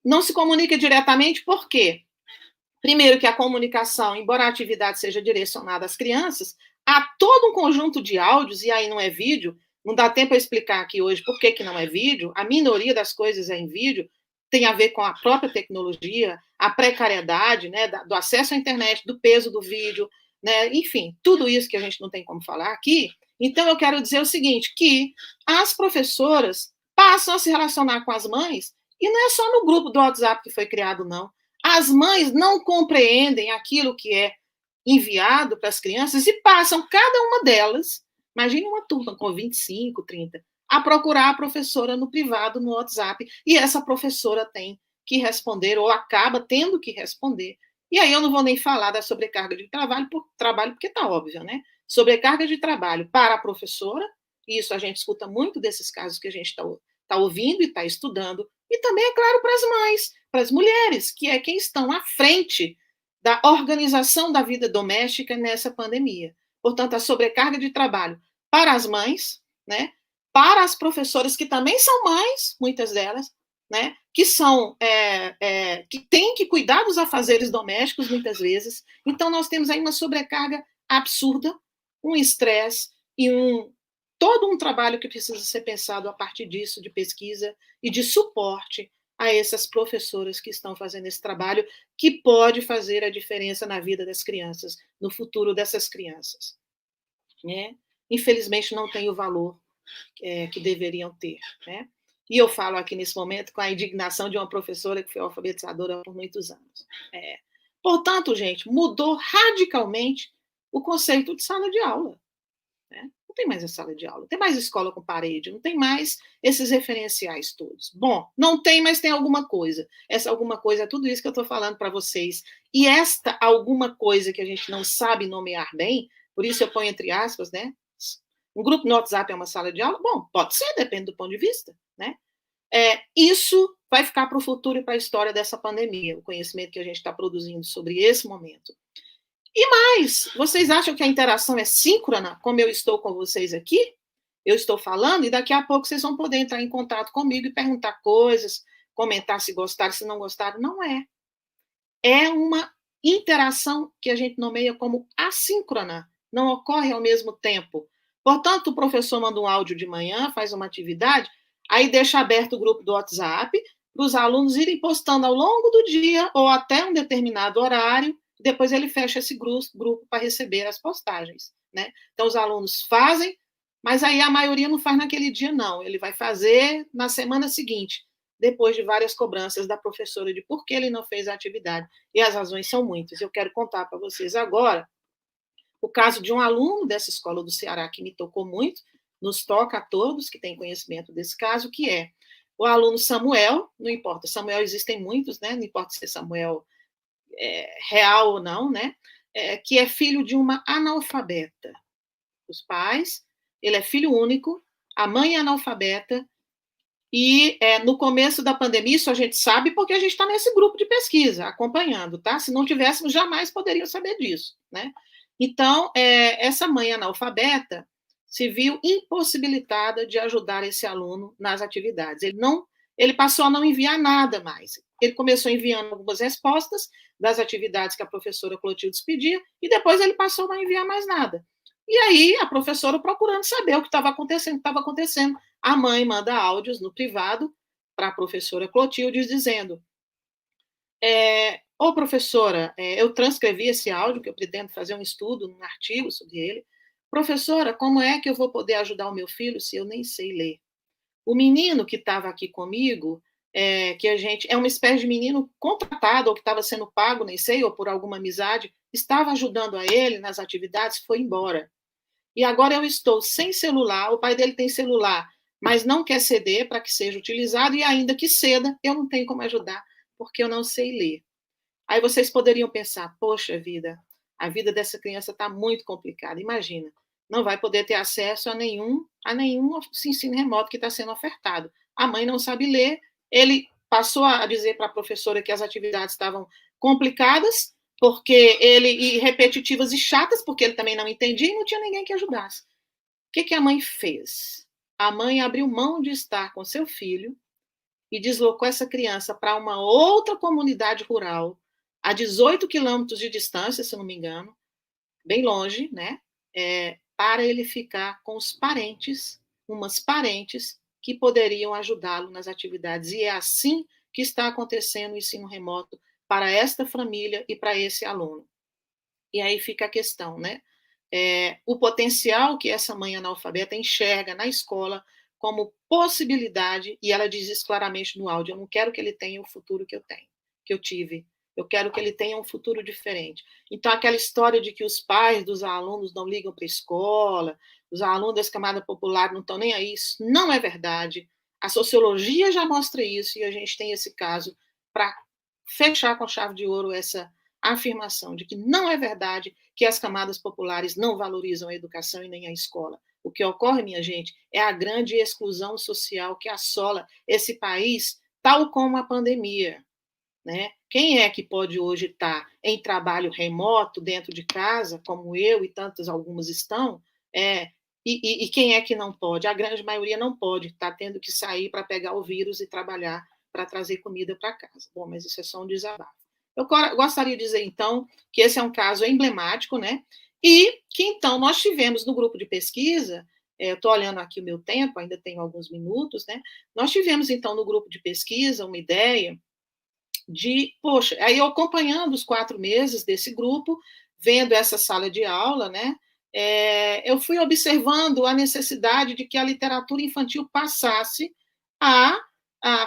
Não se comunica diretamente por quê? Primeiro que a comunicação, embora a atividade seja direcionada às crianças, há todo um conjunto de áudios, e aí não é vídeo, não dá tempo a explicar aqui hoje por que não é vídeo, a minoria das coisas é em vídeo, tem a ver com a própria tecnologia, a precariedade, né, do acesso à internet, do peso do vídeo, né, enfim, tudo isso que a gente não tem como falar aqui. Então, eu quero dizer o seguinte, que as professoras passam a se relacionar com as mães, e não é só no grupo do WhatsApp que foi criado, não. As mães não compreendem aquilo que é enviado para as crianças e passam, cada uma delas, imagine uma turma com 25, 30, a procurar a professora no privado, no WhatsApp, e essa professora tem que responder, ou acaba tendo que responder. E aí eu não vou nem falar da sobrecarga de trabalho porque está óbvio, né? Sobrecarga de trabalho para a professora, e isso a gente escuta muito desses casos que a gente está ouvindo e está estudando, e também, é claro, para as mães, para as mulheres, que é quem estão à frente da organização da vida doméstica nessa pandemia. Portanto, a sobrecarga de trabalho para as mães, né, para as professoras, que também são mães, muitas delas, né, que são que têm que cuidar dos afazeres domésticos, muitas vezes. Então, nós temos aí uma sobrecarga absurda, um estresse e todo um trabalho que precisa ser pensado a partir disso, de pesquisa e de suporte a essas professoras que estão fazendo esse trabalho, que pode fazer a diferença na vida das crianças, no futuro dessas crianças. Né? Infelizmente, não tem o valor que deveriam ter. Né? E eu falo aqui nesse momento com a indignação de uma professora que foi alfabetizadora por muitos anos. Portanto, gente, mudou radicalmente o conceito de sala de aula. Né? Não tem mais a sala de aula, não tem mais escola com parede, não tem mais esses referenciais todos. Bom, não tem, mas tem alguma coisa. Essa alguma coisa é tudo isso que eu estou falando para vocês. E esta alguma coisa que a gente não sabe nomear bem, por isso eu ponho entre aspas, né? Um grupo no WhatsApp é uma sala de aula? Bom, pode ser, depende do ponto de vista, né? Isso vai ficar para o futuro e para a história dessa pandemia, o conhecimento que a gente está produzindo sobre esse momento. E mais, vocês acham que a interação é síncrona, como eu estou com vocês aqui? eu estou falando, e daqui a pouco vocês vão poder entrar em contato comigo e perguntar coisas, comentar se gostaram, se não gostaram. Não é. É uma interação que a gente nomeia como assíncrona, não ocorre ao mesmo tempo. Portanto, o professor manda um áudio de manhã, faz uma atividade, aí deixa aberto o grupo do WhatsApp para os alunos irem postando ao longo do dia ou até um determinado horário, depois ele fecha esse grupo para receber as postagens, né? Então, os alunos fazem, mas aí a maioria não faz naquele dia, não. Ele vai fazer na semana seguinte, depois de várias cobranças da professora de por que ele não fez a atividade. E as razões são muitas. Eu quero contar para vocês agora o caso de um aluno dessa escola do Ceará que me tocou muito, nos toca a todos que têm conhecimento desse caso, que é o aluno Samuel, não importa, Samuel existem muitos, né? Não importa se é Samuel real ou não, né? Que é filho de uma analfabeta. Os pais, ele é filho único, a mãe é analfabeta, e no começo da pandemia, isso a gente sabe porque a gente está nesse grupo de pesquisa, acompanhando, tá? Se não tivéssemos, jamais poderiam saber disso, né? Então, essa mãe analfabeta se viu impossibilitada de ajudar esse aluno nas atividades. Ele passou a não enviar nada mais. Ele começou enviando algumas respostas das atividades que a professora Clotilde pedia, e depois ele passou a não enviar mais nada. E aí, a professora procurando saber o que estava acontecendo, a mãe manda áudios no privado para a professora Clotilde dizendo: ô professora, eu transcrevi esse áudio, que eu pretendo fazer um estudo, um artigo sobre ele. Professora, como é que eu vou poder ajudar o meu filho se eu nem sei ler? O menino que estava aqui comigo, que a gente é uma espécie de menino contratado, ou que estava sendo pago, nem sei, ou por alguma amizade, estava ajudando a ele nas atividades, foi embora. E agora eu estou sem celular, o pai dele tem celular, mas não quer ceder para que seja utilizado, e ainda que ceda, eu não tenho como ajudar, porque eu não sei ler. Aí vocês poderiam pensar, poxa vida, a vida dessa criança está muito complicada, imagina, não vai poder ter acesso a nenhum ensino remoto que está sendo ofertado. A mãe não sabe ler, ele passou a dizer para a professora que as atividades estavam complicadas, e repetitivas e chatas, porque ele também não entendia e não tinha ninguém que ajudasse. O que a mãe fez? A mãe abriu mão de estar com seu filho e deslocou essa criança para uma outra comunidade rural, a 18 quilômetros de distância, se não me engano, bem longe, né? Para ele ficar com os parentes, umas parentes que poderiam ajudá-lo nas atividades. E é assim que está acontecendo o ensino remoto para esta família e para esse aluno. E aí fica a questão, né? O potencial que essa mãe analfabeta enxerga na escola como possibilidade, e ela diz isso claramente no áudio: eu não quero que ele tenha o futuro que eu tive, eu quero que ele tenha um futuro diferente. Então, aquela história de que os pais dos alunos não ligam para a escola, os alunos das camadas populares não estão nem aí, isso não é verdade. A sociologia já mostra isso, e a gente tem esse caso para fechar com chave de ouro essa afirmação de que não é verdade que as camadas populares não valorizam a educação e nem a escola. O que ocorre, minha gente, é a grande exclusão social que assola esse país, tal como a pandemia, né? Quem é que pode hoje estar em trabalho remoto, dentro de casa, como eu e tantas algumas estão, e quem é que não pode? A grande maioria não pode, está tendo que sair para pegar o vírus e trabalhar para trazer comida para casa. Bom, mas isso é só um desabafo. Eu gostaria de dizer, então, que esse é um caso emblemático, né? E que, então, nós tivemos no grupo de pesquisa, estou olhando aqui o meu tempo, ainda tenho alguns minutos, né? Nós tivemos, então, no grupo de pesquisa, uma ideia poxa, aí eu acompanhando os 4 meses desse grupo, vendo essa sala de aula, né? Eu fui observando a necessidade de que a literatura infantil passasse a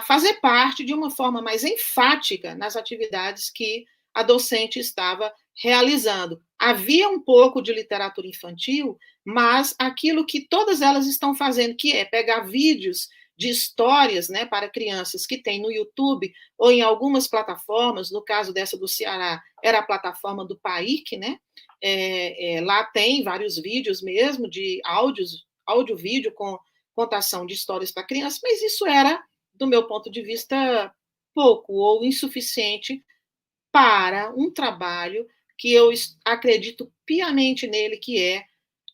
fazer parte de uma forma mais enfática nas atividades que a docente estava realizando. Havia um pouco de literatura infantil, mas aquilo que todas elas estão fazendo, que é pegar vídeos de histórias, né, para crianças que tem no YouTube ou em algumas plataformas, no caso dessa do Ceará, era a plataforma do PAIC, né? Lá tem vários vídeos mesmo de áudio-vídeo com contação de histórias para crianças, mas isso era, do meu ponto de vista, pouco ou insuficiente para um trabalho que eu acredito piamente nele, que é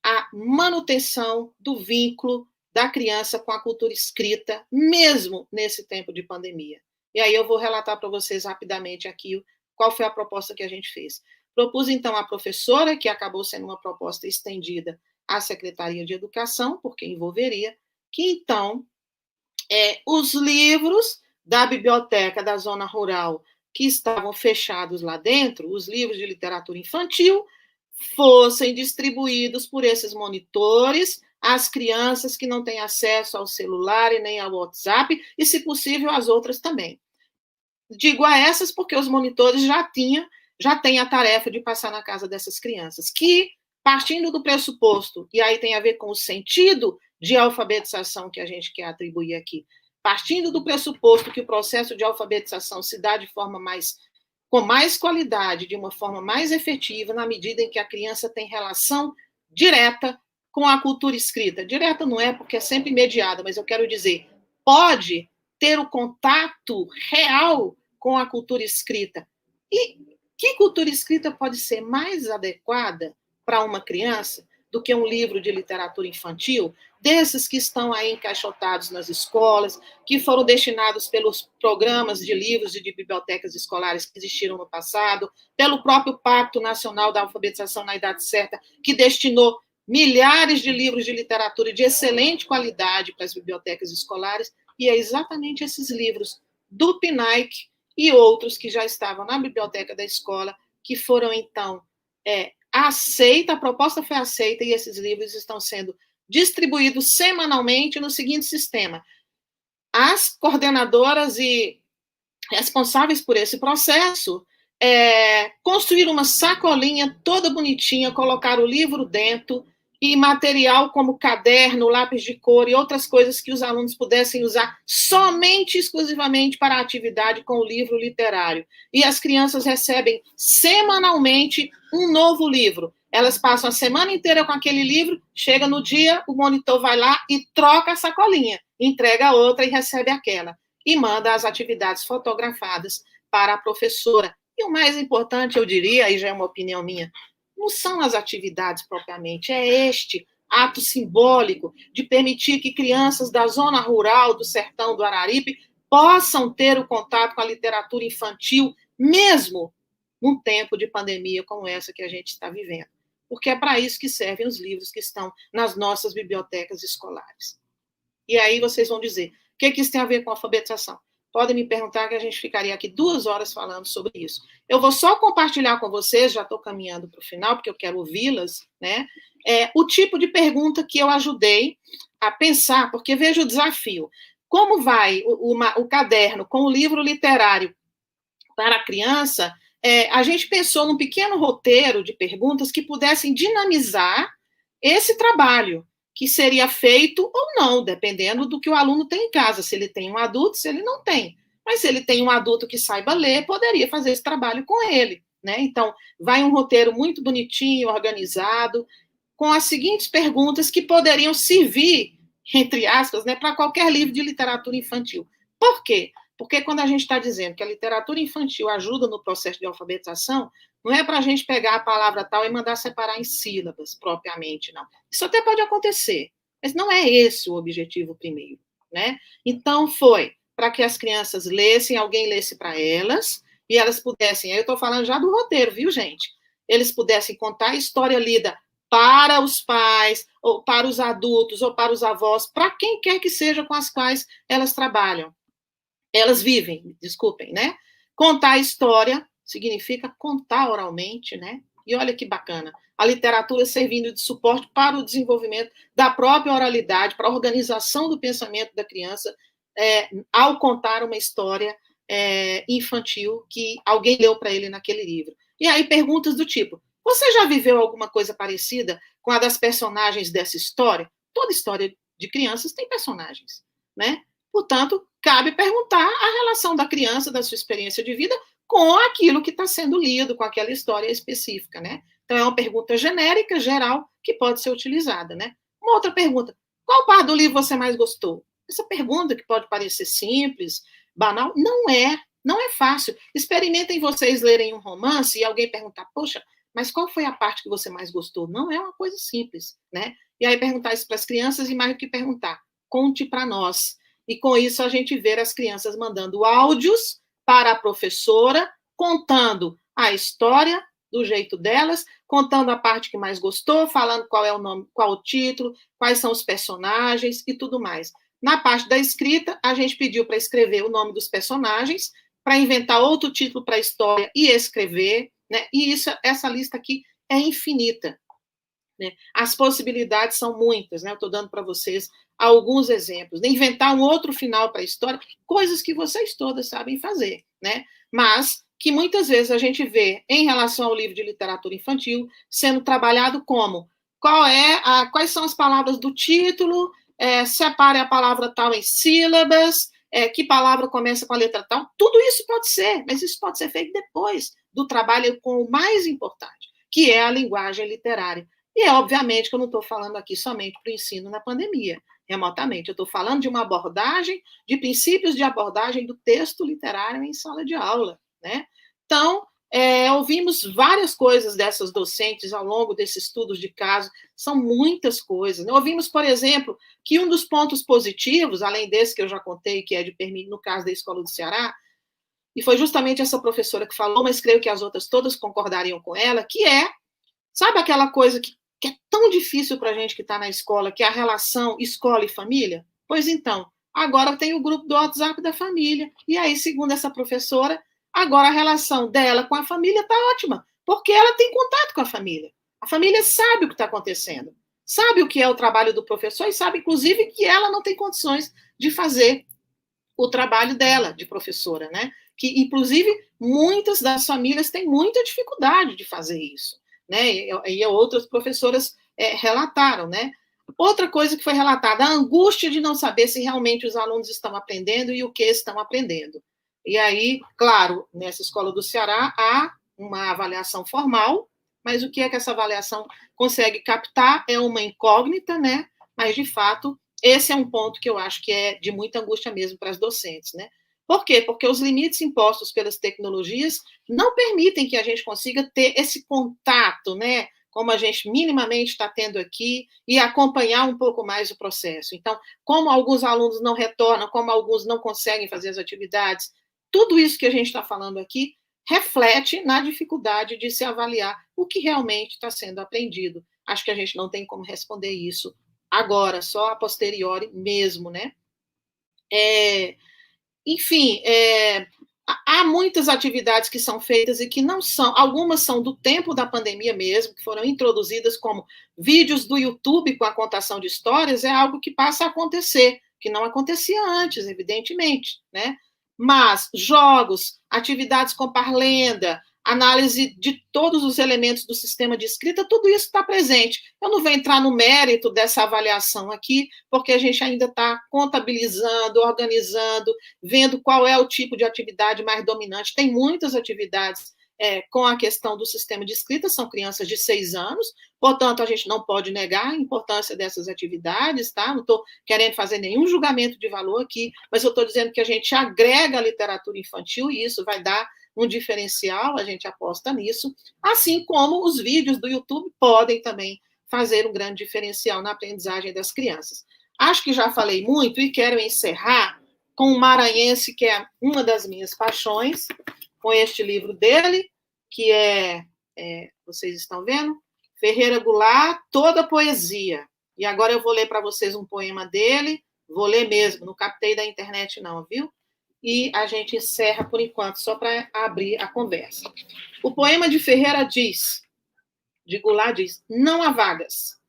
a manutenção do vínculo da criança com a cultura escrita, mesmo nesse tempo de pandemia. E aí eu vou relatar para vocês rapidamente aqui qual foi a proposta que a gente fez. Propus, então, a professora, que acabou sendo uma proposta estendida à Secretaria de Educação, porque envolveria, que, então, os livros da biblioteca da zona rural que estavam fechados lá dentro, os livros de literatura infantil, fossem distribuídos por esses monitores às crianças que não têm acesso ao celular e nem ao WhatsApp, e, se possível, às outras também. Digo a essas porque os monitores já têm a tarefa de passar na casa dessas crianças, que, partindo do pressuposto, e aí tem a ver com o sentido de alfabetização que a gente quer atribuir aqui, partindo do pressuposto que o processo de alfabetização se dá de forma com mais qualidade, de uma forma mais efetiva, na medida em que a criança tem relação direta com a cultura escrita. Direta não é, porque é sempre mediada, mas eu quero dizer, pode ter o contato real com a cultura escrita. E que cultura escrita pode ser mais adequada para uma criança do que um livro de literatura infantil, desses que estão aí encaixotados nas escolas, que foram destinados pelos programas de livros de bibliotecas escolares que existiram no passado, pelo próprio Pacto Nacional da Alfabetização na Idade Certa, que destinou milhares de livros de literatura de excelente qualidade para as bibliotecas escolares, e é exatamente esses livros do PNAEC e outros que já estavam na biblioteca da escola, que foram, então, a proposta foi aceita, e esses livros estão sendo distribuídos semanalmente no seguinte sistema. As coordenadoras e responsáveis por esse processo construíram uma sacolinha toda bonitinha, colocar o livro dentro, e material como caderno, lápis de cor e outras coisas que os alunos pudessem usar somente, exclusivamente para a atividade com o livro literário. E as crianças recebem semanalmente um novo livro. Elas passam a semana inteira com aquele livro, chega no dia, o monitor vai lá e troca a sacolinha, entrega a outra e recebe aquela. E manda as atividades fotografadas para a professora. E o mais importante, eu diria, aí já é uma opinião minha, não são as atividades propriamente, é este ato simbólico de permitir que crianças da zona rural, do sertão do Araripe, possam ter o contato com a literatura infantil, mesmo num tempo de pandemia como essa que a gente está vivendo. Porque é para isso que servem os livros que estão nas nossas bibliotecas escolares. E aí vocês vão dizer, o que isso tem a ver com alfabetização? Podem me perguntar, que a gente ficaria aqui 2 horas falando sobre isso. Eu vou só compartilhar com vocês, já estou caminhando para o final, porque eu quero ouvi-las, né? O tipo de pergunta que eu ajudei a pensar, porque veja o desafio. Como vai o caderno com o livro literário para a criança, a gente pensou num pequeno roteiro de perguntas que pudessem dinamizar esse trabalho, que seria feito ou não, dependendo do que o aluno tem em casa, se ele tem um adulto, se ele não tem. Mas se ele tem um adulto que saiba ler, poderia fazer esse trabalho com ele, né? Então, vai um roteiro muito bonitinho, organizado, com as seguintes perguntas que poderiam servir, entre aspas, né, para qualquer livro de literatura infantil. Por quê? Porque quando a gente está dizendo que a literatura infantil ajuda no processo de alfabetização, não é para a gente pegar a palavra tal e mandar separar em sílabas, propriamente, não. Isso até pode acontecer, mas não é esse o objetivo primeiro, né? Então, foi para que as crianças lessem, alguém lesse para elas, e elas pudessem, aí eu estou falando já do roteiro, viu, gente? Eles pudessem contar a história lida para os pais, ou para os adultos, ou para os avós, para quem quer que seja com as quais elas trabalham. Elas vivem, desculpem, né? Contar a história significa contar oralmente, né? E olha que bacana, a literatura servindo de suporte para o desenvolvimento da própria oralidade, para a organização do pensamento da criança, ao contar uma história infantil que alguém leu para ele naquele livro. E aí perguntas do tipo, você já viveu alguma coisa parecida com a das personagens dessa história? Toda história de crianças tem personagens, né? Portanto, cabe perguntar a relação da criança, da sua experiência de vida, com aquilo que está sendo lido, com aquela história específica, né? Então, é uma pergunta genérica, geral, que pode ser utilizada, né? Uma outra pergunta, qual parte do livro você mais gostou? Essa pergunta, que pode parecer simples, banal, não é fácil. Experimentem vocês lerem um romance e alguém perguntar, poxa, mas qual foi a parte que você mais gostou? Não é uma coisa simples, né? e aí perguntar isso para as crianças, e mais do que perguntar, conte para nós. E com isso a gente vê as crianças mandando áudios para a professora, contando a história do jeito delas, contando a parte que mais gostou, falando qual é o nome, qual o título, quais são os personagens e tudo mais. Na parte da escrita, a gente pediu para escrever o nome dos personagens, para inventar outro título para a história e escrever, né? E isso, essa lista aqui é infinita, né? As possibilidades são muitas, né? Eu estou dando para vocês alguns exemplos. Inventar um outro final para a história, coisas que vocês todas sabem fazer, né? Mas que muitas vezes a gente vê em relação ao livro de literatura infantil sendo trabalhado como quais são as palavras do título, separe a palavra tal em sílabas, que palavra começa com a letra tal. Tudo isso pode ser, mas isso pode ser feito depois do trabalho com o mais importante, que é a linguagem literária. E obviamente que eu não estou falando aqui somente para o ensino na pandemia, remotamente. Eu estou falando de uma abordagem, de princípios de abordagem do texto literário em sala de aula, né? Então, ouvimos várias coisas dessas docentes ao longo desses estudos de caso, são muitas coisas. Ouvimos, por exemplo, que um dos pontos positivos, além desse que eu já contei, que é de permissão, no caso da Escola do Ceará, e foi justamente essa professora que falou, mas creio que as outras todas concordariam com ela, que sabe aquela coisa que é tão difícil para a gente que está na escola, que é a relação escola e família? Pois então, agora tem o grupo do WhatsApp da família, e aí, segundo essa professora, agora a relação dela com a família está ótima, porque ela tem contato com a família. A família sabe o que está acontecendo, sabe o que é o trabalho do professor e sabe, inclusive, que ela não tem condições de fazer o trabalho dela de professora, né? Que, inclusive, muitas das famílias têm muita dificuldade de fazer isso, né? E outras professoras relataram, né? Outra coisa que foi relatada, a angústia de não saber se realmente os alunos estão aprendendo e o que estão aprendendo. E aí, claro, nessa escola do Ceará há uma avaliação formal, mas o que é que essa avaliação consegue captar é uma incógnita, né? Mas, de fato, esse é um ponto que eu acho que é de muita angústia mesmo para as docentes, né? Por quê? Porque os limites impostos pelas tecnologias não permitem que a gente consiga ter esse contato, né? Como a gente minimamente está tendo aqui, e acompanhar um pouco mais o processo. Então, como alguns alunos não retornam, como alguns não conseguem fazer as atividades, tudo isso que a gente está falando aqui reflete na dificuldade de se avaliar o que realmente está sendo aprendido. Acho que a gente não tem como responder isso agora, só a posteriori mesmo, né? Enfim, há muitas atividades que são feitas e que não são, algumas são do tempo da pandemia mesmo, que foram introduzidas como vídeos do YouTube com a contação de histórias, é algo que passa a acontecer, que não acontecia antes, evidentemente, né? Mas jogos, atividades com parlenda, análise de todos os elementos do sistema de escrita, tudo isso está presente. Eu não vou entrar no mérito dessa avaliação aqui, porque a gente ainda está contabilizando, organizando, vendo qual é o tipo de atividade mais dominante. Tem muitas atividades com a questão do sistema de escrita, são crianças de 6 anos, portanto, a gente não pode negar a importância dessas atividades, tá? Não estou querendo fazer nenhum julgamento de valor aqui, mas eu estou dizendo que a gente agrega a literatura infantil e isso vai dar um diferencial, a gente aposta nisso, assim como os vídeos do YouTube podem também fazer um grande diferencial na aprendizagem das crianças. Acho que já falei muito e quero encerrar com um maranhense que é uma das minhas paixões, com este livro dele, que vocês estão vendo? Ferreira Goulart, Toda Poesia. E agora eu vou ler para vocês um poema dele, vou ler mesmo, não captei da internet não, viu? E a gente encerra por enquanto, só para abrir a conversa. O poema de Ferreira de Goulart diz, não há vagas.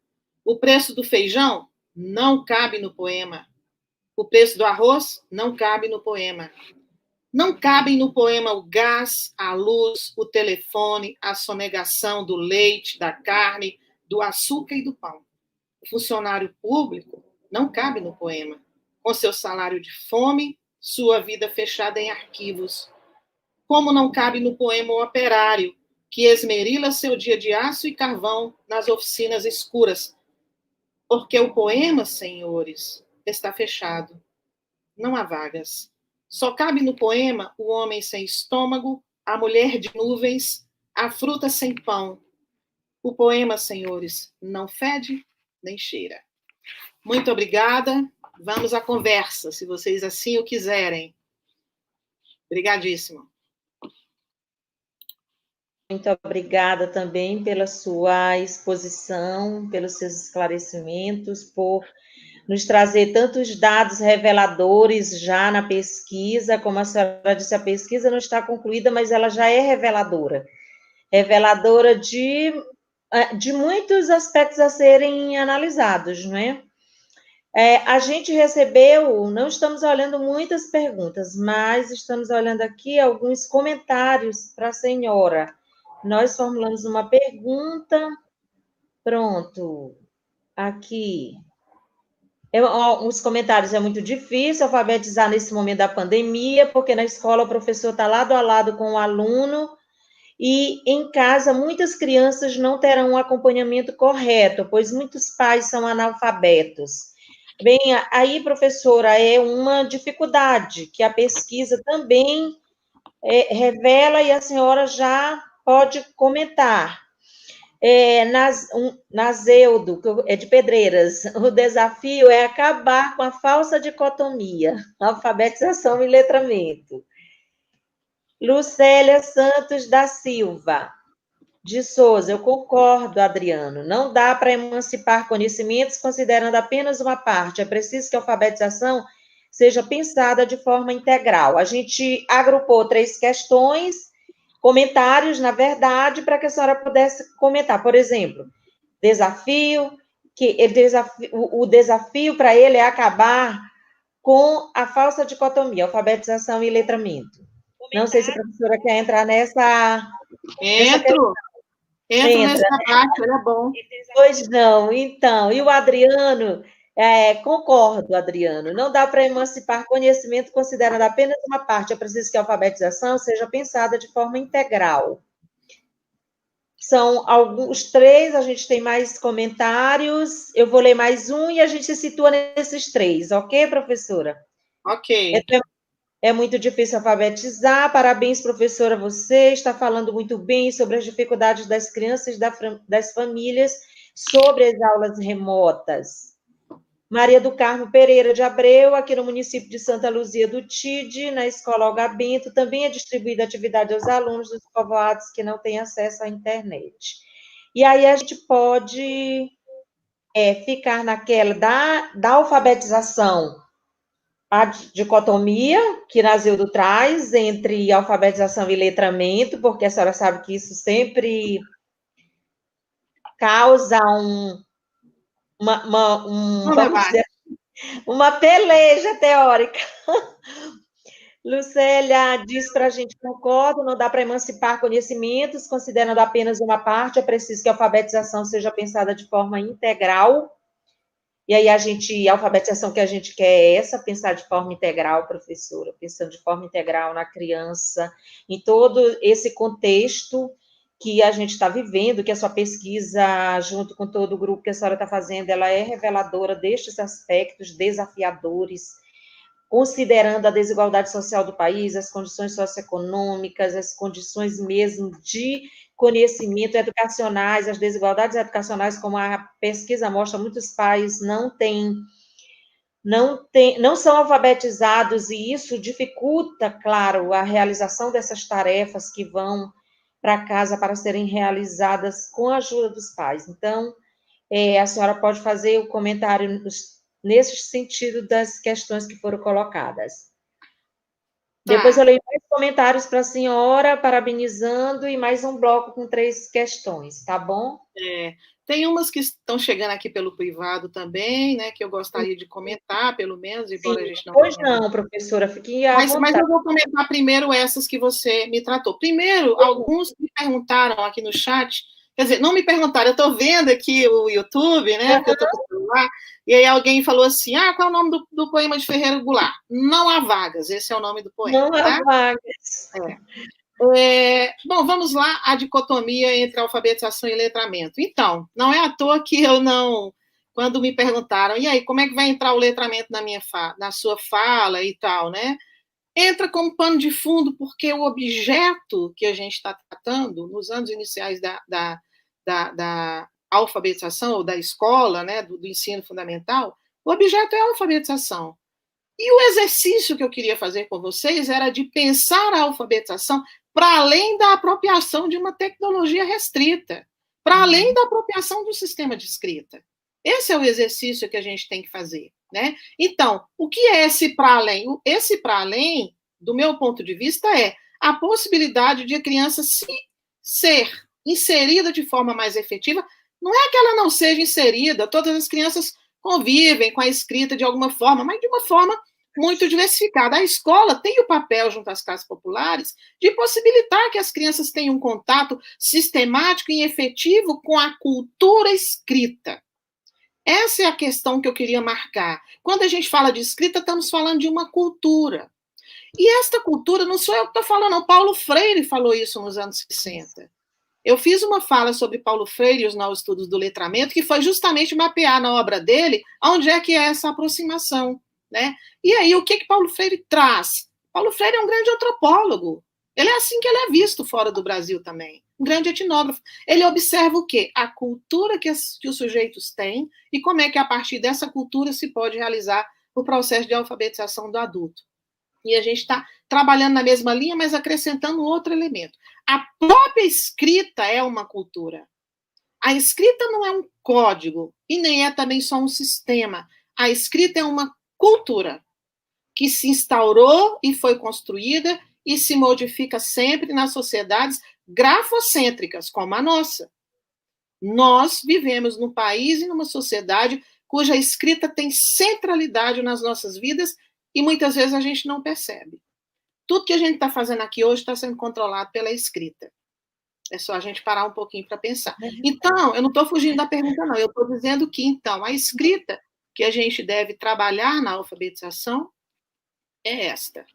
O preço do feijão não cabe no poema. O preço do arroz não cabe no poema. Não cabem no poema o gás, a luz, o telefone, a sonegação do leite, da carne, do açúcar e do pão. O funcionário público não cabe no poema, com seu salário de fome, sua vida fechada em arquivos. Como não cabe no poema o operário, que esmerila seu dia de aço e carvão nas oficinas escuras. Porque o poema, senhores, está fechado. Não há vagas. Só cabe no poema o homem sem estômago, a mulher de nuvens, a fruta sem pão. O poema, senhores, não fede, nem cheira. Muito obrigada. Vamos à conversa, se vocês assim o quiserem. Obrigadíssima. Muito obrigada também pela sua exposição, pelos seus esclarecimentos, por nos trazer tantos dados reveladores já na pesquisa. Como a senhora disse, a pesquisa não está concluída, mas ela já é reveladora. Reveladora de muitos aspectos a serem analisados, não é? A gente recebeu, não estamos olhando muitas perguntas, mas estamos olhando aqui alguns comentários para a senhora. Nós formulamos uma pergunta, pronto, aqui. Os comentários é muito difícil alfabetizar nesse momento da pandemia, porque na escola o professor está lado a lado com o aluno, e em casa muitas crianças não terão um acompanhamento correto, pois muitos pais são analfabetos. Bem, aí, professora, é uma dificuldade que a pesquisa também revela e a senhora já pode comentar. Na Zeudo, que é de Pedreiras, o desafio é acabar com a falsa dicotomia, alfabetização e letramento. Lucélia Santos da Silva, de Souza, eu concordo, Adriano, não dá para emancipar conhecimentos considerando apenas uma parte, é preciso que a alfabetização seja pensada de forma integral. A gente agrupou 3 questões, comentários, na verdade, para que a senhora pudesse comentar. Por exemplo, o desafio para ele é acabar com a falsa dicotomia, alfabetização e letramento. Não sei se a professora quer entrar nessa... Entro nessa parte, era bom. Pois não, então, e o Adriano, concordo, Adriano, não dá para emancipar conhecimento considerando apenas uma parte, é preciso que a alfabetização seja pensada de forma integral. São alguns 3, a gente tem mais comentários, eu vou ler mais um e a gente se situa nesses 3, ok, professora? Ok. É muito difícil alfabetizar. Parabéns, professora, você está falando muito bem sobre as dificuldades das crianças e das famílias sobre as aulas remotas. Maria do Carmo Pereira de Abreu, aqui no município de Santa Luzia do Tide, na Escola Olga Bento, também é distribuída atividade aos alunos dos povoados que não têm acesso à internet. E aí a gente pode ficar naquela da alfabetização, a dicotomia que Nazildo traz entre alfabetização e letramento, porque a senhora sabe que isso sempre causa uma peleja teórica. Lucélia diz para a gente, concordo, não dá para emancipar conhecimentos, considerando apenas uma parte, é preciso que a alfabetização seja pensada de forma integral. E aí a alfabetização que a gente quer é essa, pensar de forma integral, professora, pensando de forma integral na criança, em todo esse contexto que a gente está vivendo, que a sua pesquisa, junto com todo o grupo que a senhora está fazendo, ela é reveladora destes aspectos desafiadores, considerando a desigualdade social do país, as condições socioeconômicas, as condições mesmo de conhecimento educacionais, as desigualdades educacionais, como a pesquisa mostra, muitos pais não são alfabetizados, e isso dificulta, claro, a realização dessas tarefas que vão para casa para serem realizadas com a ajuda dos pais. Então, a senhora pode fazer o comentário nesse sentido das questões que foram colocadas. Tá. Depois eu leio mais comentários para a senhora, parabenizando, e mais um bloco com 3 questões, tá bom? Tem umas que estão chegando aqui pelo privado também, né, que eu gostaria de comentar, pelo menos, embora a gente não... Pois não, professora, fique à vontade. Mas eu vou comentar primeiro essas que você me tratou. Primeiro, alguns me perguntaram aqui no chat, quer dizer, não me perguntaram, eu estou vendo aqui o YouTube, né, porque eu estou com o celular, e aí alguém falou assim, qual é o nome do poema de Ferreira Goulart? Não há vagas, esse é o nome do poema. Não há vagas. Bom, vamos lá, a dicotomia entre alfabetização e letramento. Então, não é à toa que eu não... Quando me perguntaram, e aí, como é que vai entrar o letramento na sua fala e tal, né? Entra como pano de fundo, porque o objeto que a gente está tratando, nos anos iniciais da alfabetização, ou da escola, né, do ensino fundamental, o objeto é a alfabetização. E o exercício que eu queria fazer com vocês era de pensar a alfabetização para além da apropriação de uma tecnologia restrita, para além da apropriação do sistema de escrita. Esse é o exercício que a gente tem que fazer, né? Então, o que é esse para além? Esse para além, do meu ponto de vista, é a possibilidade de a criança ser inserida de forma mais efetiva. Não é que ela não seja inserida, todas as crianças convivem com a escrita de alguma forma, mas de uma forma muito diversificada. A escola tem o papel, junto às classes populares, de possibilitar que as crianças tenham um contato sistemático e efetivo com a cultura escrita. Essa é a questão que eu queria marcar. Quando a gente fala de escrita, estamos falando de uma cultura. E esta cultura, não sou eu que estou falando, não. Paulo Freire falou isso nos anos 60. Eu fiz uma fala sobre Paulo Freire e os novos estudos do letramento, que foi justamente mapear na obra dele onde é que é essa aproximação, né? E aí, o que Paulo Freire traz? Paulo Freire é um grande antropólogo. Ele é assim que ele é visto fora do Brasil também. Um grande etnógrafo. Ele observa o quê? A cultura que os sujeitos têm e como é que, a partir dessa cultura, se pode realizar o processo de alfabetização do adulto. E a gente está trabalhando na mesma linha, mas acrescentando outro elemento. A própria escrita é uma cultura. A escrita não é um código e nem é também só um sistema. A escrita é uma cultura que se instaurou e foi construída e se modifica sempre nas sociedades grafocêntricas, como a nossa. Nós vivemos num país e numa sociedade cuja escrita tem centralidade nas nossas vidas e muitas vezes a gente não percebe. Tudo que a gente está fazendo aqui hoje está sendo controlado pela escrita. É só a gente parar um pouquinho para pensar. Então, eu não estou fugindo da pergunta, não. Eu estou dizendo que, então, a escrita que a gente deve trabalhar na alfabetização é esta.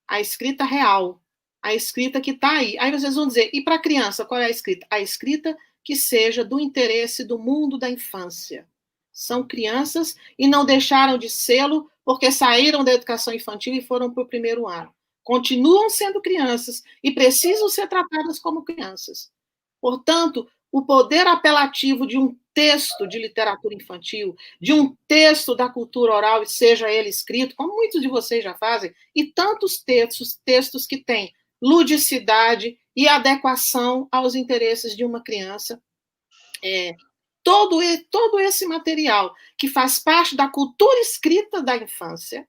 A escrita real. A escrita que está aí. Aí vocês vão dizer, e para a criança, qual é a escrita? A escrita que seja do interesse do mundo da infância. São crianças e não deixaram de sê-lo porque saíram da educação infantil e foram para o primeiro ano. Continuam sendo crianças e precisam ser tratadas como crianças. Portanto, o poder apelativo de um texto de literatura infantil, de um texto da cultura oral, seja ele escrito, como muitos de vocês já fazem, e tantos textos que têm ludicidade e adequação aos interesses de uma criança, todo esse material que faz parte da cultura escrita da infância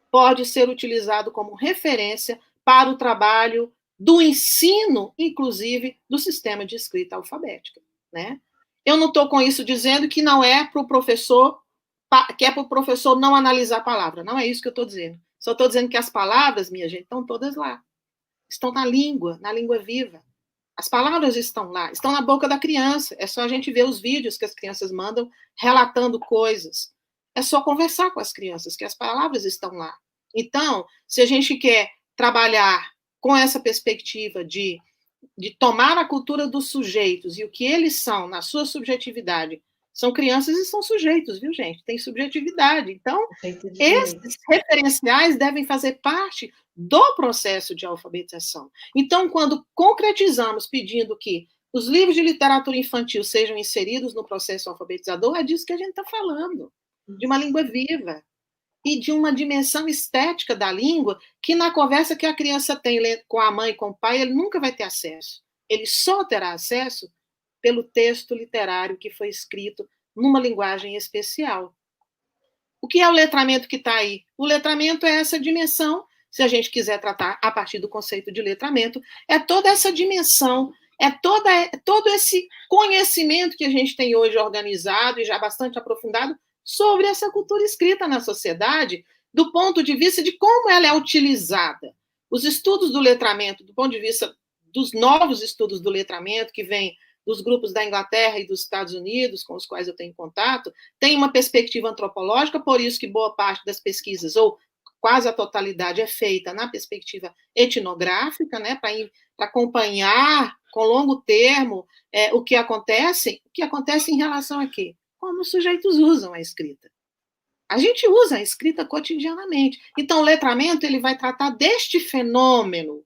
pode ser utilizado como referência para o trabalho do ensino, inclusive, do sistema de escrita alfabética, né? Eu não estou com isso dizendo que não é para o professor, que é para o professor não analisar a palavra. Não é isso que eu estou dizendo. Só estou dizendo que as palavras, minha gente, estão todas lá. Estão na língua viva. As palavras estão lá, estão na boca da criança. É só a gente ver os vídeos que as crianças mandam relatando coisas. É só conversar com as crianças, que as palavras estão lá. Então, se a gente quer trabalhar com essa perspectiva de tomar a cultura dos sujeitos e o que eles são na sua subjetividade, são crianças e são sujeitos, viu, gente? Tem subjetividade. Então, esses referenciais devem fazer parte do processo de alfabetização. Então, quando concretizamos pedindo que os livros de literatura infantil sejam inseridos no processo alfabetizador, é disso que a gente está falando, de uma língua viva e de uma dimensão estética da língua que na conversa que a criança tem com a mãe e com o pai, ele nunca vai ter acesso. Ele só terá acesso pelo texto literário que foi escrito numa linguagem especial. O que é o letramento que está aí? O letramento é essa dimensão, se a gente quiser tratar a partir do conceito de letramento, é toda essa dimensão, é todo esse conhecimento que a gente tem hoje organizado e já bastante aprofundado sobre essa cultura escrita na sociedade, do ponto de vista de como ela é utilizada. Os estudos do letramento, do ponto de vista dos novos estudos do letramento, que vêm dos grupos da Inglaterra e dos Estados Unidos, com os quais eu tenho contato, tem uma perspectiva antropológica, por isso que boa parte das pesquisas, ou quase a totalidade, é feita na perspectiva etnográfica, né, para acompanhar com longo termo o que acontece em relação a quê? Como os sujeitos usam a escrita. A gente usa a escrita cotidianamente. Então, o letramento ele vai tratar deste fenômeno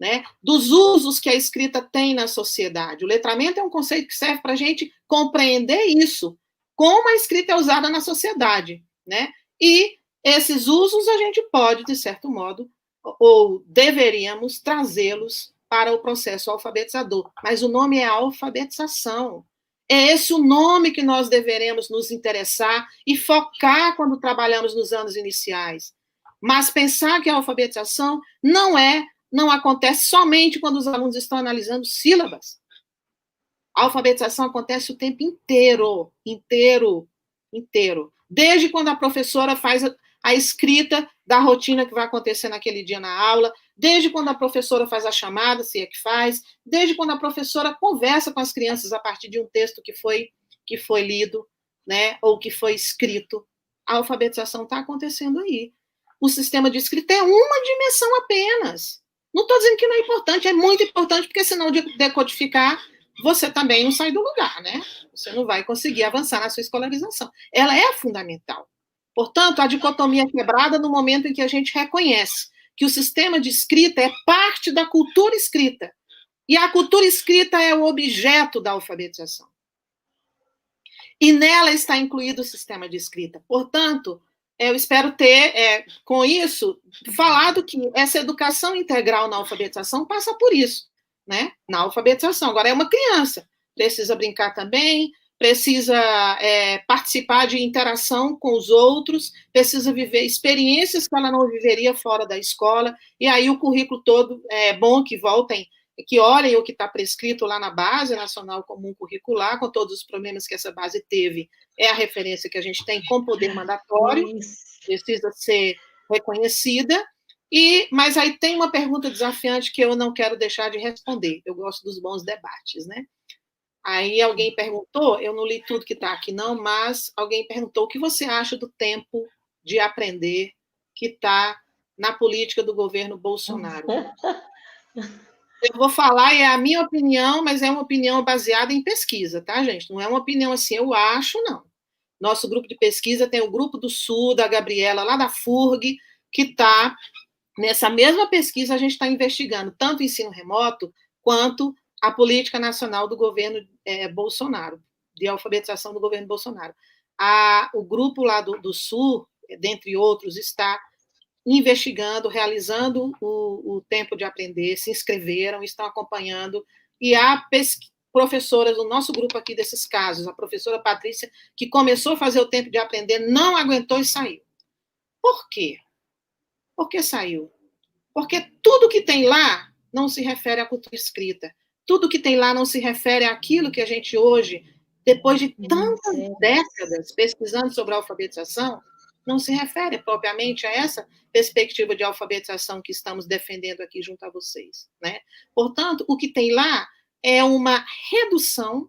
né, dos usos que a escrita tem na sociedade. O letramento é um conceito que serve para a gente compreender isso, como a escrita é usada na sociedade, né? E esses usos a gente pode, de certo modo, ou deveríamos trazê-los para o processo alfabetizador. Mas o nome é alfabetização. É esse o nome que nós deveremos nos interessar e focar quando trabalhamos nos anos iniciais. Mas pensar que a alfabetização não acontece somente quando os alunos estão analisando sílabas. A alfabetização acontece o tempo inteiro, inteiro. Desde quando a professora faz a escrita da rotina que vai acontecer naquele dia na aula, desde quando a professora faz a chamada, se é que faz, desde quando a professora conversa com as crianças a partir de um texto que foi lido, né, ou que foi escrito. A alfabetização está acontecendo aí. O sistema de escrita é uma dimensão apenas. Não estou dizendo que não é importante, é muito importante, porque senão de decodificar, você também não sai do lugar, né? Você não vai conseguir avançar na sua escolarização. Ela é fundamental. Portanto, a dicotomia é quebrada no momento em que a gente reconhece que o sistema de escrita é parte da cultura escrita. E a cultura escrita é o objeto da alfabetização. E nela está incluído o sistema de escrita. Portanto, eu espero ter, com isso, falado que essa educação integral na alfabetização passa por isso, né? Na alfabetização. Agora, é uma criança, precisa brincar também, precisa participar de interação com os outros, precisa viver experiências que ela não viveria fora da escola, e aí o currículo todo é bom que voltem, que olhem o que está prescrito lá na Base Nacional Comum Curricular, com todos os problemas que essa base teve, é a referência que a gente tem com poder mandatório, precisa ser reconhecida, mas aí tem uma pergunta desafiante que eu não quero deixar de responder, eu gosto dos bons debates, né? Aí alguém perguntou, eu não li tudo que está aqui não, mas alguém perguntou o que você acha do tempo de aprender que está na política do governo Bolsonaro. Eu vou falar, é a minha opinião, mas é uma opinião baseada em pesquisa, tá, gente? Não é uma opinião assim, eu acho, não. Nosso grupo de pesquisa tem o Grupo do Sul, da Gabriela, lá da FURG, que está, nessa mesma pesquisa, a gente está investigando tanto o ensino remoto, quanto a política nacional do governo Bolsonaro, de alfabetização do governo Bolsonaro. O grupo lá do Sul, dentre outros, está investigando, realizando o tempo de aprender, se inscreveram, estão acompanhando, e há professoras do nosso grupo aqui desses casos, a professora Patrícia, que começou a fazer o tempo de aprender, não aguentou e saiu. Por quê? Por que saiu? Porque tudo que tem lá não se refere à cultura escrita. Tudo que tem lá não se refere àquilo que a gente hoje, depois de tantas décadas pesquisando sobre a alfabetização, não se refere propriamente a essa perspectiva de alfabetização que estamos defendendo aqui junto a vocês, né? Portanto, o que tem lá é uma redução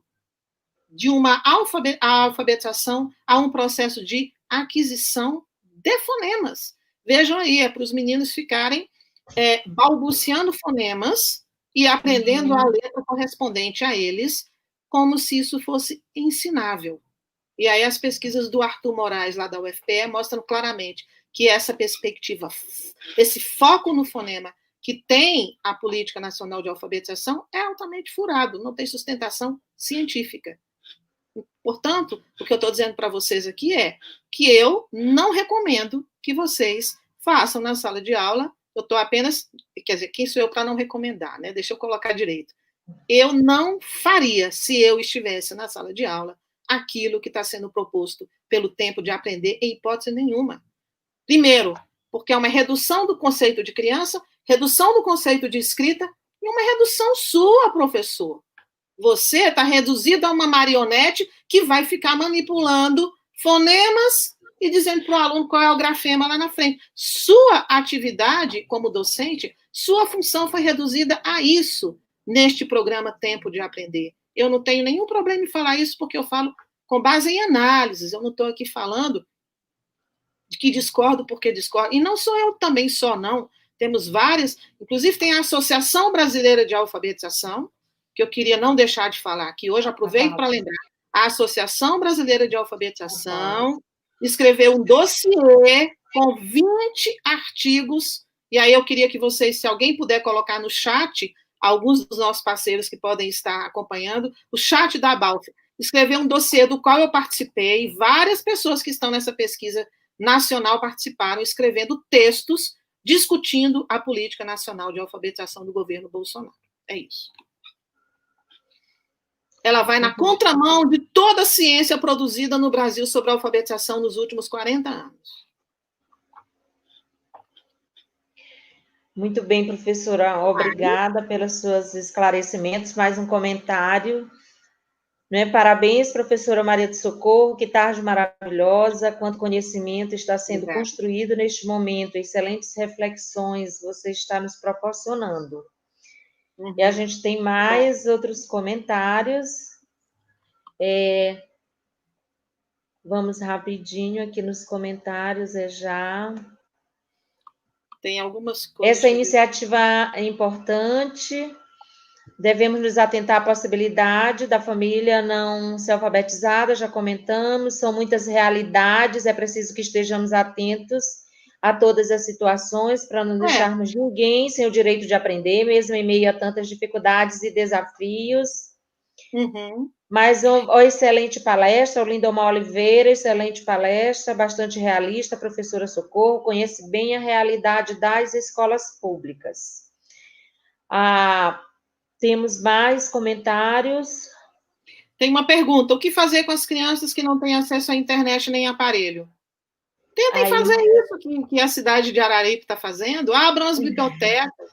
de uma alfabetização a um processo de aquisição de fonemas. Vejam aí, é para os meninos ficarem balbuciando fonemas e aprendendo a letra correspondente a eles, como se isso fosse ensinável. E aí as pesquisas do Arthur Moraes, lá da UFPE, mostram claramente que essa perspectiva, esse foco no fonema que tem a Política Nacional de Alfabetização é altamente furado, não tem sustentação científica. Portanto, o que eu estou dizendo para vocês aqui é que eu não recomendo que vocês façam na sala de aula, eu estou apenas, quer dizer, quem sou eu para não recomendar, né? Deixa eu colocar direito. Eu não faria, se eu estivesse na sala de aula, aquilo que está sendo proposto pelo tempo de aprender, em hipótese nenhuma. Primeiro, porque é uma redução do conceito de criança, redução do conceito de escrita, e uma redução sua, professor. Você está reduzido a uma marionete que vai ficar manipulando fonemas e dizendo para o aluno qual é o grafema lá na frente. Sua atividade como docente, sua função foi reduzida a isso neste programa Tempo de Aprender. Eu não tenho nenhum problema em falar isso, porque eu falo com base em análises. Eu não estou aqui falando de que discordo porque discordo. E não sou eu também só, não. Temos várias, inclusive tem a Associação Brasileira de Alfabetização, que eu queria não deixar de falar aqui hoje, aproveito para lembrar. A Associação Brasileira de Alfabetização escreveu um dossiê com 20 artigos E aí eu queria que vocês, se alguém puder colocar no chat, alguns dos nossos parceiros que podem estar acompanhando, o chat da Balf, escrever um dossiê do qual eu participei, várias pessoas que estão nessa pesquisa nacional participaram, escrevendo textos discutindo a política nacional de alfabetização do governo Bolsonaro. É isso. Ela vai na contramão de toda a ciência produzida no Brasil sobre a alfabetização nos últimos 40 anos. Muito bem, professora. Obrigada pelos seus esclarecimentos. Mais um comentário. Né? Parabéns, professora Maria do Socorro, que tarde maravilhosa, quanto conhecimento está sendo construído neste momento, excelentes reflexões você está nos proporcionando. E a gente tem mais outros comentários. Vamos rapidinho aqui nos comentários, Tem algumas coisas. Essa iniciativa é importante. Devemos nos atentar à possibilidade da família não ser alfabetizada, já comentamos, são muitas realidades, é preciso que estejamos atentos a todas as situações, para não deixarmos ninguém sem o direito de aprender, mesmo em meio a tantas dificuldades e desafios. Mas uma excelente palestra, o Lindomar Oliveira, excelente palestra, bastante realista, professora Socorro, conhece bem a realidade das escolas públicas. Temos mais comentários. Tem uma pergunta: o que fazer com as crianças que não têm acesso à internet nem aparelho? Tentem fazer isso que a cidade de Araripe está fazendo. Abram as bibliotecas.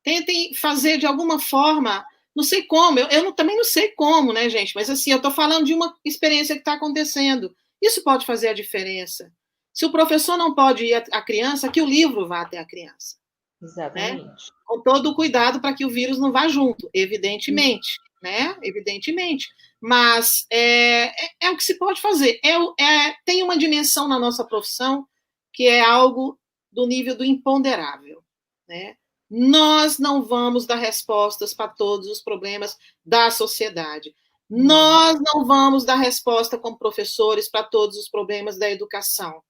Tentem fazer de alguma forma. Não sei como. Eu também não sei como, né, gente? Mas, assim, eu estou falando de uma experiência que está acontecendo. Isso pode fazer a diferença. Se o professor não pode ir à criança, que o livro vá até a criança. Exatamente. Né? Com todo o cuidado para que o vírus não vá junto, evidentemente, né? Evidentemente. Mas é o que se pode fazer. Tem uma dimensão na nossa profissão que é algo do nível do imponderável, né? Nós não vamos dar respostas para todos os problemas da sociedade. Nós não vamos dar resposta como professores para todos os problemas da educação.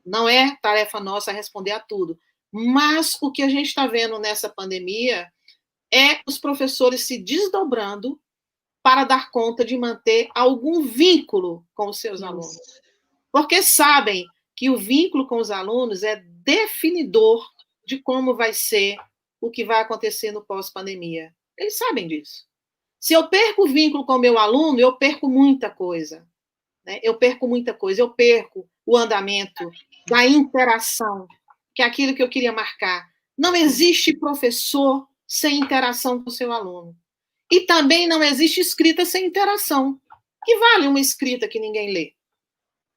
Não é tarefa nossa responder a tudo. Mas o que a gente está vendo nessa pandemia é os professores se desdobrando para dar conta de manter algum vínculo com os seus alunos. Porque sabem que o vínculo com os alunos é definidor de como vai ser o que vai acontecer no pós-pandemia. Eles sabem disso. Se eu perco o vínculo com o meu aluno, eu perco muita coisa. Né? Eu perco muita coisa. Eu perco o andamento da interação, que é aquilo que eu queria marcar. Não existe professor sem interação com o seu aluno. E também não existe escrita sem interação. Que vale uma escrita que ninguém lê?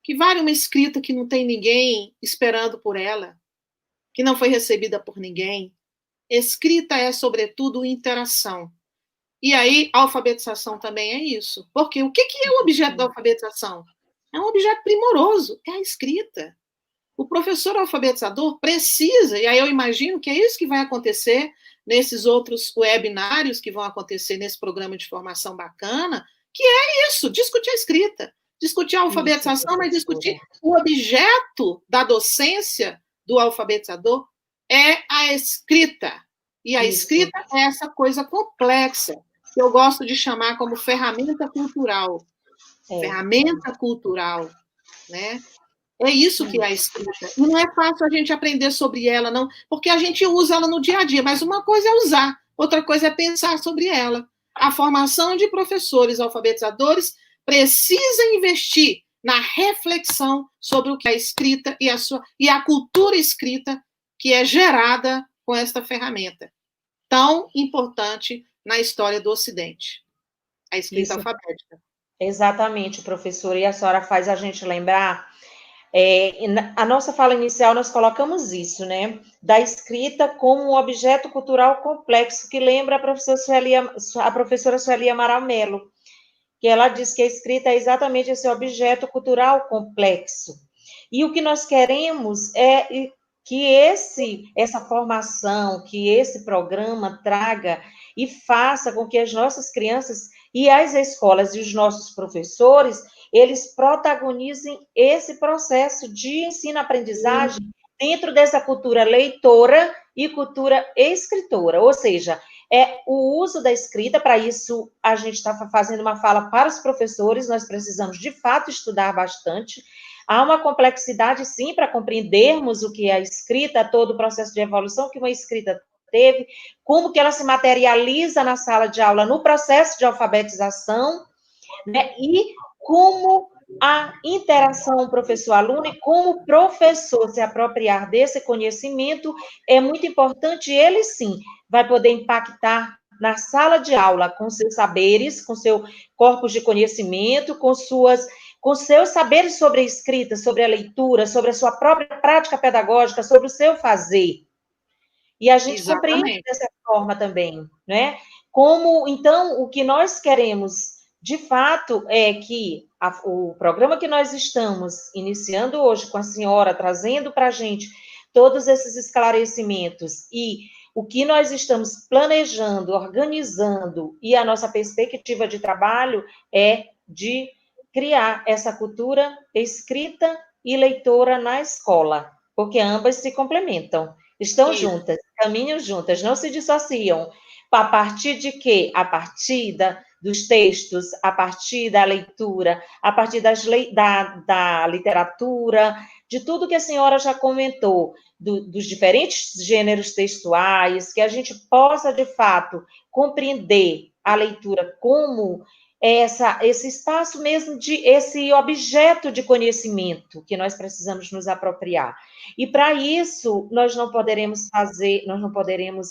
Que vale uma escrita que não tem ninguém esperando por ela? Que não foi recebida por ninguém? Escrita é, sobretudo, interação. E aí, a alfabetização também é isso. Porque o que é o objeto da alfabetização? É um objeto primoroso, é a escrita. O professor alfabetizador precisa, e aí eu imagino que é isso que vai acontecer nesses outros webinários que vão acontecer nesse programa de formação bacana, que é isso, discutir a escrita, discutir a alfabetização, mas discutir o objeto da docência do alfabetizador é a escrita. E a escrita é essa coisa complexa, que eu gosto de chamar como ferramenta cultural. Ferramenta cultural, né? É isso que é a escrita. E não é fácil a gente aprender sobre ela, não, porque a gente usa ela no dia a dia, mas uma coisa é usar, outra coisa é pensar sobre ela. A formação de professores alfabetizadores precisa investir na reflexão sobre o que é a escrita e a cultura escrita que é gerada com esta ferramenta tão importante na história do Ocidente, a escrita alfabética. Exatamente, professora, e a senhora faz a gente lembrar, a nossa fala inicial nós colocamos isso, né, da escrita como um objeto cultural complexo, que lembra a professora Sueli Amaral Melo, que ela diz que a escrita é exatamente esse objeto cultural complexo. E o que nós queremos é que essa formação, que esse programa traga e faça com que as nossas crianças e as escolas e os nossos professores, eles protagonizem esse processo de ensino-aprendizagem dentro dessa cultura leitora e cultura escritora, ou seja, é o uso da escrita. Para isso, a gente está fazendo uma fala para os professores, nós precisamos, de fato, estudar bastante. Há uma complexidade, sim, para compreendermos o que é a escrita, todo o processo de evolução que uma escrita teve, como que ela se materializa na sala de aula, no processo de alfabetização, né? E como a interação professor-aluno e como o professor se apropriar desse conhecimento é muito importante. Ele, sim, vai poder impactar na sala de aula com seus saberes, com seu corpus de conhecimento, com seus saberes sobre a escrita, sobre a leitura, sobre a sua própria prática pedagógica, sobre o seu fazer. E a gente compreende dessa forma também, né? Como, então, o que nós queremos, de fato, é que o programa que nós estamos iniciando hoje com a senhora, trazendo para a gente todos esses esclarecimentos e o que nós estamos planejando, organizando e a nossa perspectiva de trabalho é de criar essa cultura escrita e leitora na escola, porque ambas se complementam. Estão juntas, caminham juntas, não se dissociam. A partir de quê? A partir dos textos, a partir da leitura, a partir da literatura, de tudo que a senhora já comentou, dos diferentes gêneros textuais, que a gente possa, de fato, compreender a leitura como esse espaço mesmo, esse objeto de conhecimento que nós precisamos nos apropriar. E para isso, nós não poderemos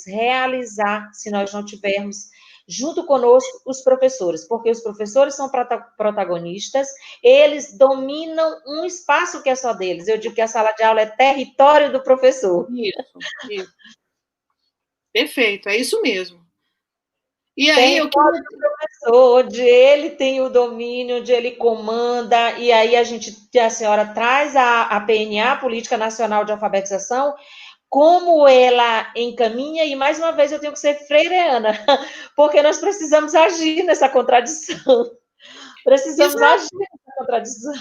realizar se nós não tivermos junto conosco os professores, porque os professores são protagonistas, eles dominam um espaço que é só deles. Eu digo que a sala de aula é território do professor. Isso. Perfeito, é isso mesmo. E aí, o professor, onde ele tem o domínio, onde ele comanda, e aí a senhora traz a PNA, Política Nacional de Alfabetização, como ela encaminha, e mais uma vez eu tenho que ser freireana, porque nós precisamos agir nessa contradição. Precisamos agir nessa contradição.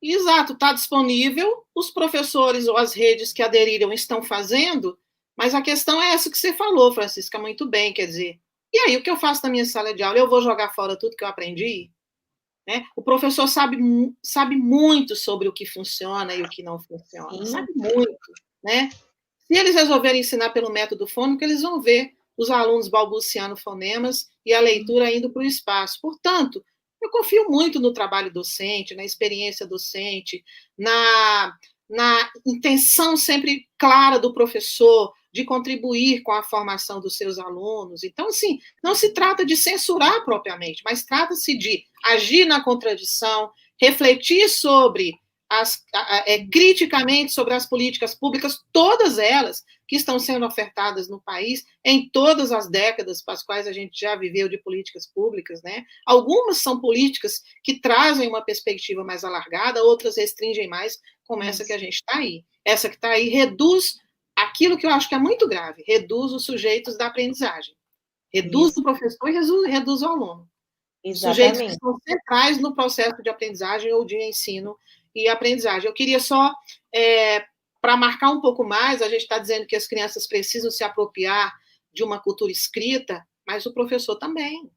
Exato, está disponível, os professores ou as redes que aderiram estão fazendo, mas a questão é essa que você falou, Francisca, muito bem, quer dizer, e aí, o que eu faço na minha sala de aula? Eu vou jogar fora tudo que eu aprendi? Né? O professor sabe muito sobre o que funciona e o que não funciona. Sim. Sabe muito. Né? Se eles resolverem ensinar pelo método fônico, eles vão ver os alunos balbuciando fonemas e a leitura indo para o espaço. Portanto, eu confio muito no trabalho docente, na experiência docente, na intenção sempre clara do professor de contribuir com a formação dos seus alunos. Então, assim, não se trata de censurar propriamente, mas trata-se de agir na contradição, refletir criticamente sobre as políticas públicas, todas elas que estão sendo ofertadas no país em todas as décadas para as quais a gente já viveu de políticas públicas, né? Algumas são políticas que trazem uma perspectiva mais alargada, outras restringem mais, como essa que a gente está aí. Essa que está aí reduz aquilo que eu acho que é muito grave, reduz os sujeitos da aprendizagem. Reduz o professor e reduz o aluno. Exatamente. Sujeitos que são centrais no processo de aprendizagem ou de ensino e aprendizagem. Eu queria só, para marcar um pouco mais, a gente está dizendo que as crianças precisam se apropriar de uma cultura escrita, mas o professor também.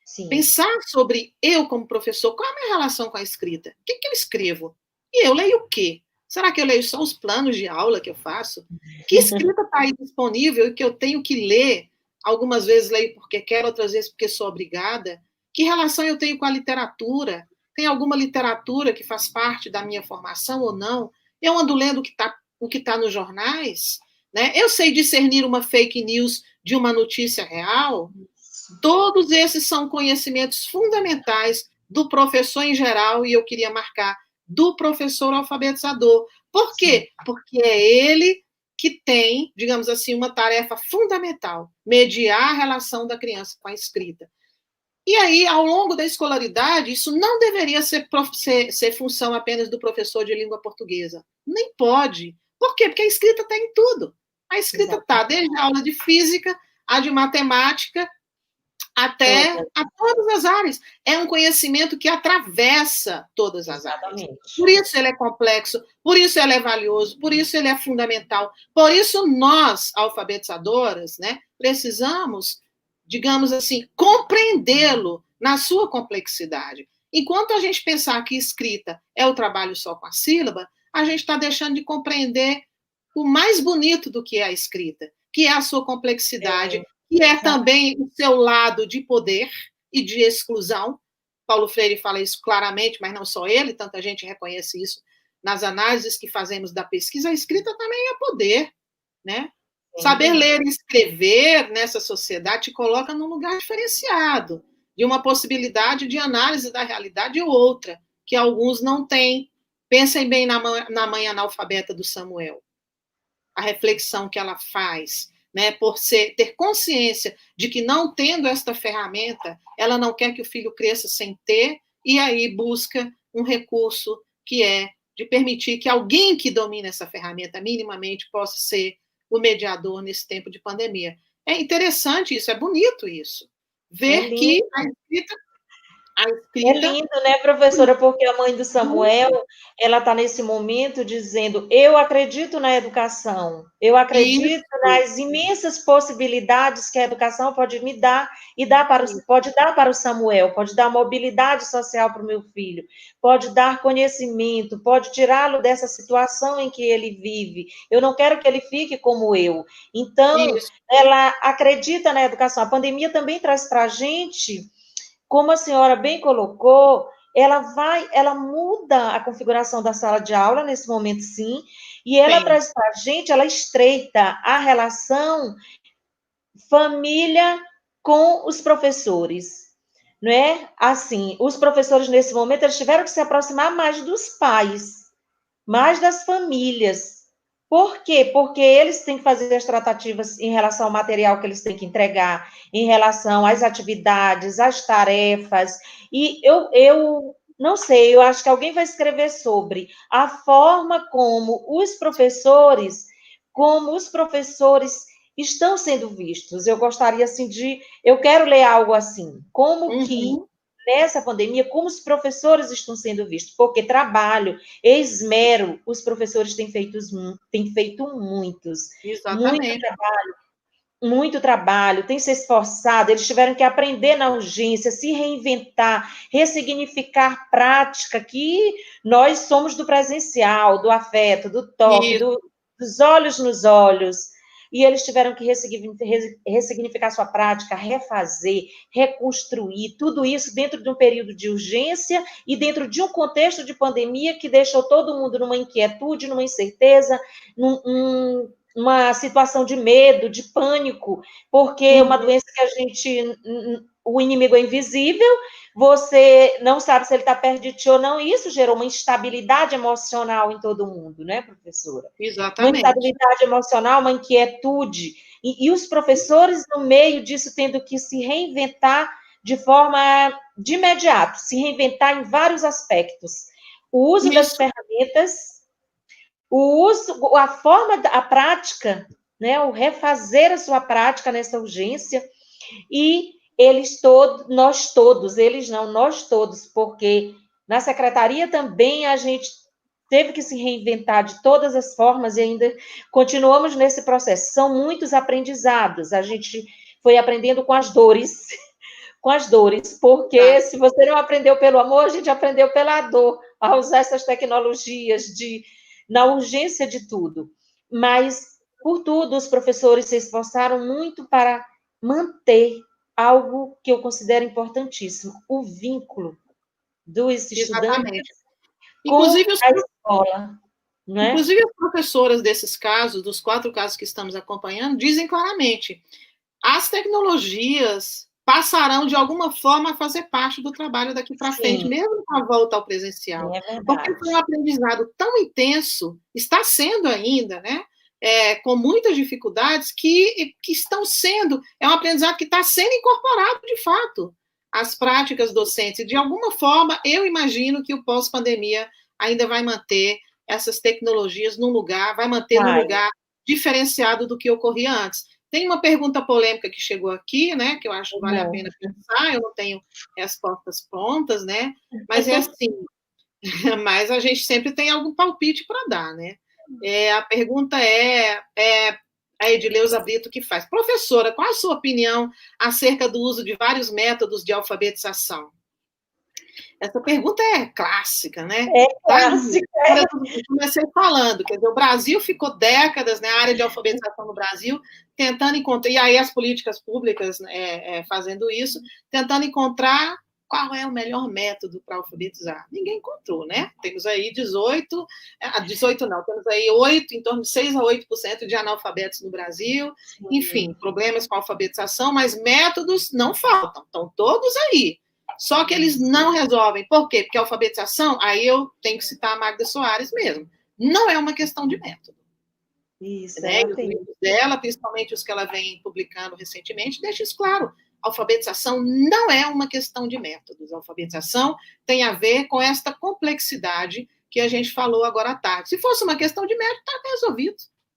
Sim. Pensar sobre eu como professor, qual é a minha relação com a escrita? O que eu escrevo? E eu leio o quê? Será que eu leio só os planos de aula que eu faço? Que escrita está aí disponível e que eu tenho que ler? Algumas vezes leio porque quero, outras vezes porque sou obrigada. Que relação eu tenho com a literatura? Tem alguma literatura que faz parte da minha formação ou não? Eu ando lendo o que tá nos jornais? Né? Eu sei discernir uma fake news de uma notícia real? Todos esses são conhecimentos fundamentais do professor em geral, e eu queria marcar do professor alfabetizador. Por quê? Porque é ele que tem, digamos assim, uma tarefa fundamental, mediar a relação da criança com a escrita. E aí, ao longo da escolaridade, isso não deveria ser função apenas do professor de língua portuguesa. Nem pode. Por quê? Porque a escrita está em tudo. A escrita está desde a aula de física, a de matemática, até a todas as áreas. É um conhecimento que atravessa todas as áreas. Por isso ele é complexo, por isso ele é valioso, por isso ele é fundamental. Por isso nós, alfabetizadoras, né, precisamos, digamos assim, compreendê-lo na sua complexidade. Enquanto a gente pensar que escrita é o trabalho só com a sílaba, a gente está deixando de compreender o mais bonito do que é a escrita, que é a sua complexidade, que é também o seu lado de poder e de exclusão. Paulo Freire fala isso claramente, mas não só ele, tanta gente reconhece isso nas análises que fazemos da pesquisa. A escrita também é poder, né? Saber ler e escrever nessa sociedade te coloca num lugar diferenciado, de uma possibilidade de análise da realidade ou outra, que alguns não têm. Pensem bem na mãe analfabeta do Samuel. A reflexão que ela faz, né, por ter consciência de que não tendo esta ferramenta, ela não quer que o filho cresça sem ter, e aí busca um recurso que é de permitir que alguém que domine essa ferramenta minimamente possa ser o mediador nesse tempo de pandemia. É interessante isso, é bonito isso. Ver que a escrita... É lindo, né, professora? Porque a mãe do Samuel, ela está nesse momento dizendo: eu acredito na educação, eu acredito nas imensas possibilidades que a educação pode me dar e pode dar para o Samuel, pode dar mobilidade social para o meu filho, pode dar conhecimento, pode tirá-lo dessa situação em que ele vive. Eu não quero que ele fique como eu. Então, ela acredita na educação. A pandemia também traz para a gente, como a senhora bem colocou, ela muda a configuração da sala de aula nesse momento, sim, e ela traz para a gente, ela estreita a relação família com os professores, não é? Assim, os professores nesse momento, eles tiveram que se aproximar mais dos pais, mais das famílias. Por quê? Porque eles têm que fazer as tratativas em relação ao material que eles têm que entregar, em relação às atividades, às tarefas. E eu não sei, eu acho que alguém vai escrever sobre a forma como os professores estão sendo vistos. Eu gostaria, assim, eu quero ler algo assim, como que nessa pandemia, como os professores estão sendo vistos, porque trabalho, esmero, os professores têm feito muitos. Exatamente. Muito trabalho, têm se esforçado, eles tiveram que aprender na urgência, se reinventar, ressignificar prática, que nós somos do presencial, do afeto, do toque, dos olhos nos olhos. E eles tiveram que ressignificar sua prática, refazer, reconstruir, tudo isso dentro de um período de urgência e dentro de um contexto de pandemia que deixou todo mundo numa inquietude, numa incerteza, numa situação de medo, de pânico, porque é uma doença que o inimigo é invisível, você não sabe se ele está perto de ti ou não, e isso gerou uma instabilidade emocional em todo mundo, né, professora? Exatamente. Uma instabilidade emocional, uma inquietude, e os professores, no meio disso, tendo que se reinventar de forma de imediato, se reinventar em vários aspectos. O uso das ferramentas, a forma, a prática, né, o refazer a sua prática nessa urgência, e nós todos, porque na secretaria também a gente teve que se reinventar de todas as formas e ainda continuamos nesse processo. São muitos aprendizados, a gente foi aprendendo com as dores, porque se você não aprendeu pelo amor, a gente aprendeu pela dor, a usar essas tecnologias na urgência de tudo. Mas, por tudo, os professores se esforçaram muito para manter algo que eu considero importantíssimo, o vínculo dos estudantes com a escola. Né? Inclusive, as professoras desses casos, dos 4 casos que estamos acompanhando, dizem claramente: as tecnologias passarão, de alguma forma, a fazer parte do trabalho daqui para frente, mesmo com a volta ao presencial. Porque foi um aprendizado tão intenso, está sendo ainda, né? Com muitas dificuldades que estão sendo, é um aprendizado que está sendo incorporado de fato às práticas docentes. E, de alguma forma, eu imagino que o pós-pandemia ainda vai manter essas tecnologias num lugar, vai manter num lugar diferenciado do que ocorria antes. Tem uma pergunta polêmica que chegou aqui, né, que eu acho que vale a pena pensar, eu não tenho respostas prontas, né, mas é assim, mas a gente sempre tem algum palpite para dar, né? A pergunta é a Edileuza Brito que faz. Professora, qual a sua opinião acerca do uso de vários métodos de alfabetização? Essa pergunta é clássica, né? É clássica. Eu comecei falando, quer dizer, o Brasil ficou décadas, né, a área de alfabetização no Brasil, tentando encontrar, e aí as políticas públicas fazendo isso, tentando encontrar qual é o melhor método para alfabetizar. Ninguém encontrou, né? Temos aí 18 não, temos aí 8, em torno de 6 a 8% de analfabetos no Brasil, enfim, problemas com a alfabetização, mas métodos não faltam, estão todos aí. Só que eles não resolvem. Por quê? Porque a alfabetização, aí eu tenho que citar a Magda Soares mesmo, não é uma questão de método. Isso, né? Os livros dela, principalmente os que ela vem publicando recentemente, deixa isso claro. A alfabetização não é uma questão de métodos. A alfabetização tem a ver com esta complexidade que a gente falou agora à tarde. Se fosse uma questão de método, estava resolvido.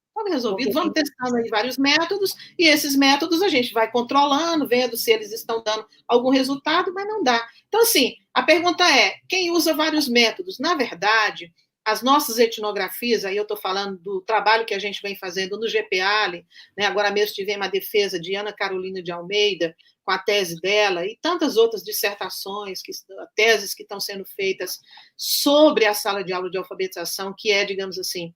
Estava resolvido. Vamos testando aí vários métodos, e esses métodos a gente vai controlando, vendo se eles estão dando algum resultado, mas não dá. Então, assim, a pergunta é, quem usa vários métodos? Na verdade, as nossas etnografias, aí eu estou falando do trabalho que a gente vem fazendo no GPALE, né? Agora mesmo tivemos uma defesa de Ana Carolina de Almeida, com a tese dela, e tantas outras dissertações, teses que estão sendo feitas sobre a sala de aula de alfabetização, que é, digamos assim,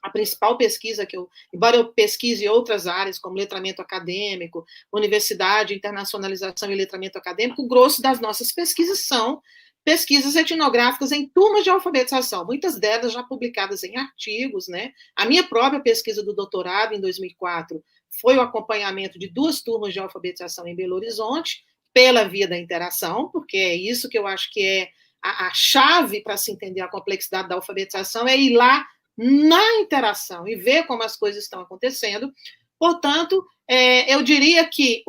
a principal pesquisa que embora eu pesquise outras áreas, como letramento acadêmico, universidade, internacionalização e letramento acadêmico, o grosso das nossas pesquisas são pesquisas etnográficas em turmas de alfabetização, muitas delas já publicadas em artigos, né? A minha própria pesquisa do doutorado, em 2004, foi o acompanhamento de 2 turmas de alfabetização em Belo Horizonte, pela via da interação, porque é isso que eu acho que é a chave para se entender a complexidade da alfabetização, é ir lá na interação e ver como as coisas estão acontecendo. Portanto, eu diria que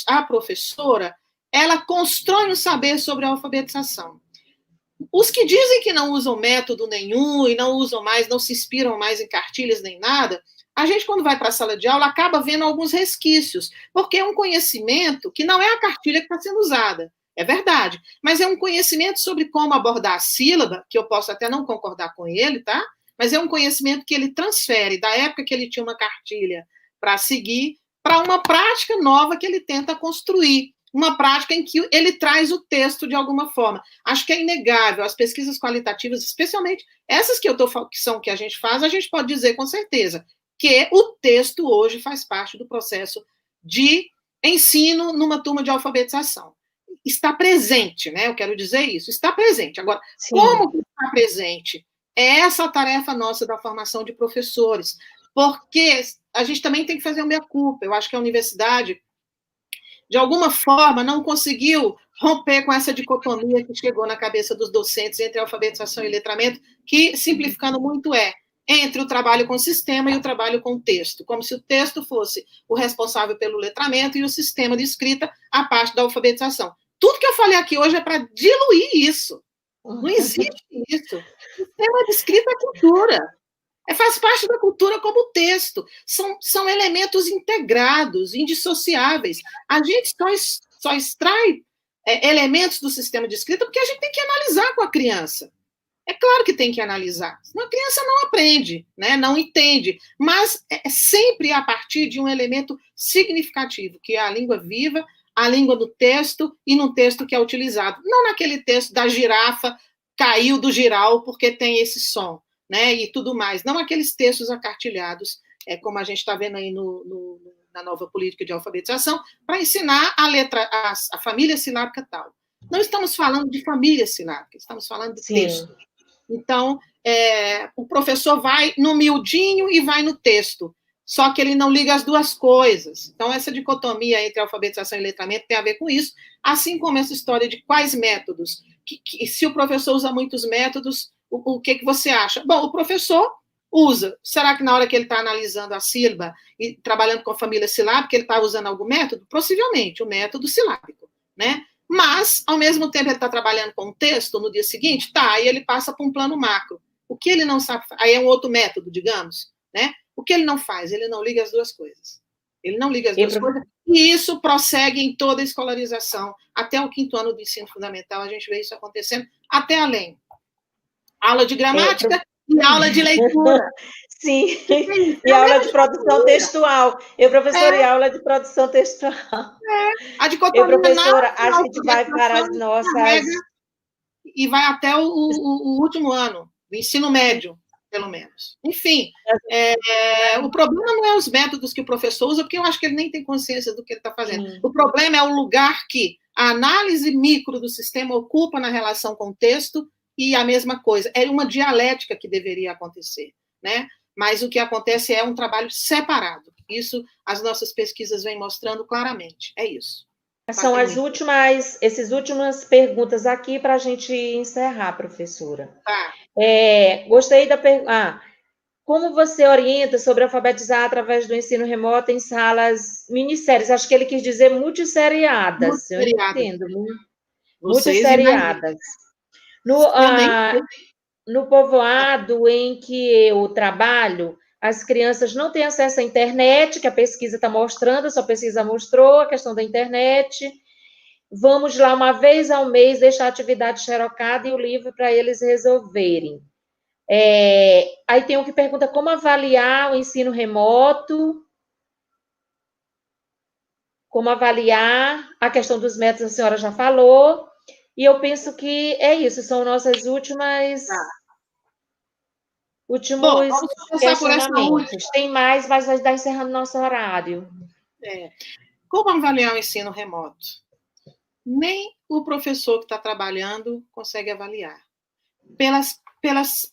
a professora, ela constrói um saber sobre a alfabetização. Os que dizem que não usam método nenhum e não usam mais, não se inspiram mais em cartilhas nem nada, a gente, quando vai para a sala de aula, acaba vendo alguns resquícios, porque é um conhecimento que não é a cartilha que está sendo usada, é verdade, mas é um conhecimento sobre como abordar a sílaba, que eu posso até não concordar com ele, tá? Mas é um conhecimento que ele transfere da época que ele tinha uma cartilha para seguir, para uma prática nova que ele tenta construir, uma prática em que ele traz o texto de alguma forma. Acho que é inegável, as pesquisas qualitativas, especialmente essas que que a gente faz, a gente pode dizer com certeza que o texto hoje faz parte do processo de ensino numa turma de alfabetização. Está presente, né? Eu quero dizer isso, está presente. Agora, sim, como que está presente? É essa a tarefa nossa da formação de professores, porque a gente também tem que fazer uma meia-culpa. Eu acho que a universidade, de alguma forma, não conseguiu romper com essa dicotomia que chegou na cabeça dos docentes entre alfabetização e letramento, que, simplificando muito, entre o trabalho com o sistema e o trabalho com o texto, como se o texto fosse o responsável pelo letramento e o sistema de escrita a parte da alfabetização. Tudo que eu falei aqui hoje é para diluir isso. Não existe isso. O sistema de escrita é cultura. Faz parte da cultura como texto. São elementos integrados, indissociáveis. A gente só extrai elementos do sistema de escrita porque a gente tem que analisar com a criança. É claro que tem que analisar. Senão a criança não aprende, né? Não entende. Mas é sempre a partir de um elemento significativo, que é a língua viva, a língua do texto e no texto que é utilizado. Não naquele texto da girafa caiu do giral porque tem esse som, né? E tudo mais. Não aqueles textos acartilhados, como a gente está vendo aí na nova política de alfabetização, para ensinar a família silábica tal. Não estamos falando de família silábica, estamos falando de texto. Então, o professor vai no miudinho e vai no texto, só que ele não liga as duas coisas. Então, essa dicotomia entre alfabetização e letramento tem a ver com isso, assim como essa história de quais métodos. Que se o professor usa muitos métodos, o que você acha? Bom, o professor usa. Será que na hora que ele está analisando a sílaba e trabalhando com a família silábica, ele está usando algum método? Possivelmente, o método silábico, né? Mas, ao mesmo tempo, ele está trabalhando com um texto no dia seguinte, aí ele passa para um plano macro. O que ele não sabe, aí é um outro método, digamos, né? O que ele não faz? Ele não liga as duas coisas. Ele não liga as duas coisas. E isso prossegue em toda a escolarização. Até o 5º ano do ensino fundamental, a gente vê isso acontecendo, até além. Aula de gramática e aula de leitura. Sim, e aula de produção textual. Professora, e aula de produção textual. A dicotomia professora, a gente vai para as nossas... E vai até o último ano, do ensino médio, pelo menos. Enfim, o problema não é os métodos que o professor usa, porque eu acho que ele nem tem consciência do que ele está fazendo. O problema é o lugar que a análise micro do sistema ocupa na relação com o texto, e a mesma coisa. É uma dialética que deveria acontecer, né? Mas o que acontece é um trabalho separado. Isso as nossas pesquisas vêm mostrando claramente. É isso. São essas últimas perguntas aqui para a gente encerrar, professora. Tá. Gostei da pergunta. Como você orienta sobre alfabetizar através do ensino remoto em salas minisséries? Acho que ele quis dizer multisseriadas. Eu entendo. Multisseriadas. No povoado em que eu trabalho, as crianças não têm acesso à internet, que a pesquisa está mostrando, a sua pesquisa mostrou a questão da internet. Vamos lá uma vez ao mês deixar a atividade xerocada e o livro para eles resolverem. Aí tem um que pergunta como avaliar o ensino remoto, como avaliar a questão dos métodos, a senhora já falou, e eu penso que é isso, são nossas últimos vamos começar por essa última. Tem mais, mas vai estar encerrando nosso horário. Como avaliar o ensino remoto? Nem o professor que está trabalhando consegue avaliar.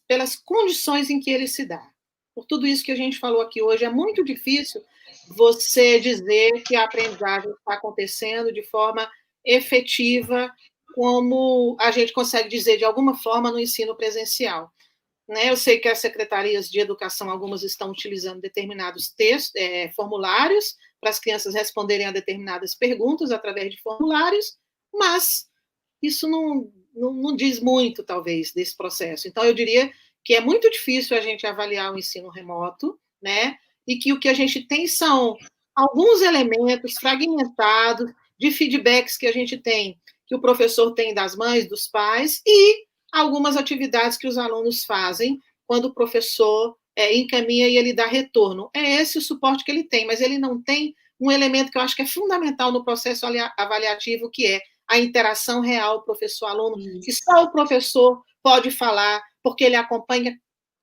Pelas condições em que ele se dá. Por tudo isso que a gente falou aqui hoje, é muito difícil você dizer que a aprendizagem está acontecendo de forma efetiva, como a gente consegue dizer de alguma forma no ensino presencial. Né? Eu sei que as secretarias de educação, algumas estão utilizando determinados formulários para as crianças responderem a determinadas perguntas através de formulários, mas isso não diz muito, talvez, desse processo. Então, eu diria que é muito difícil a gente avaliar o ensino remoto, né? E que o que a gente tem são alguns elementos fragmentados de feedbacks que a gente tem, que o professor tem das mães, dos pais, e algumas atividades que os alunos fazem quando o professor encaminha e ele dá retorno. É esse o suporte que ele tem, mas ele não tem um elemento que eu acho que é fundamental no processo avaliativo, que é a interação real professor-aluno, que só o professor pode falar, porque ele acompanha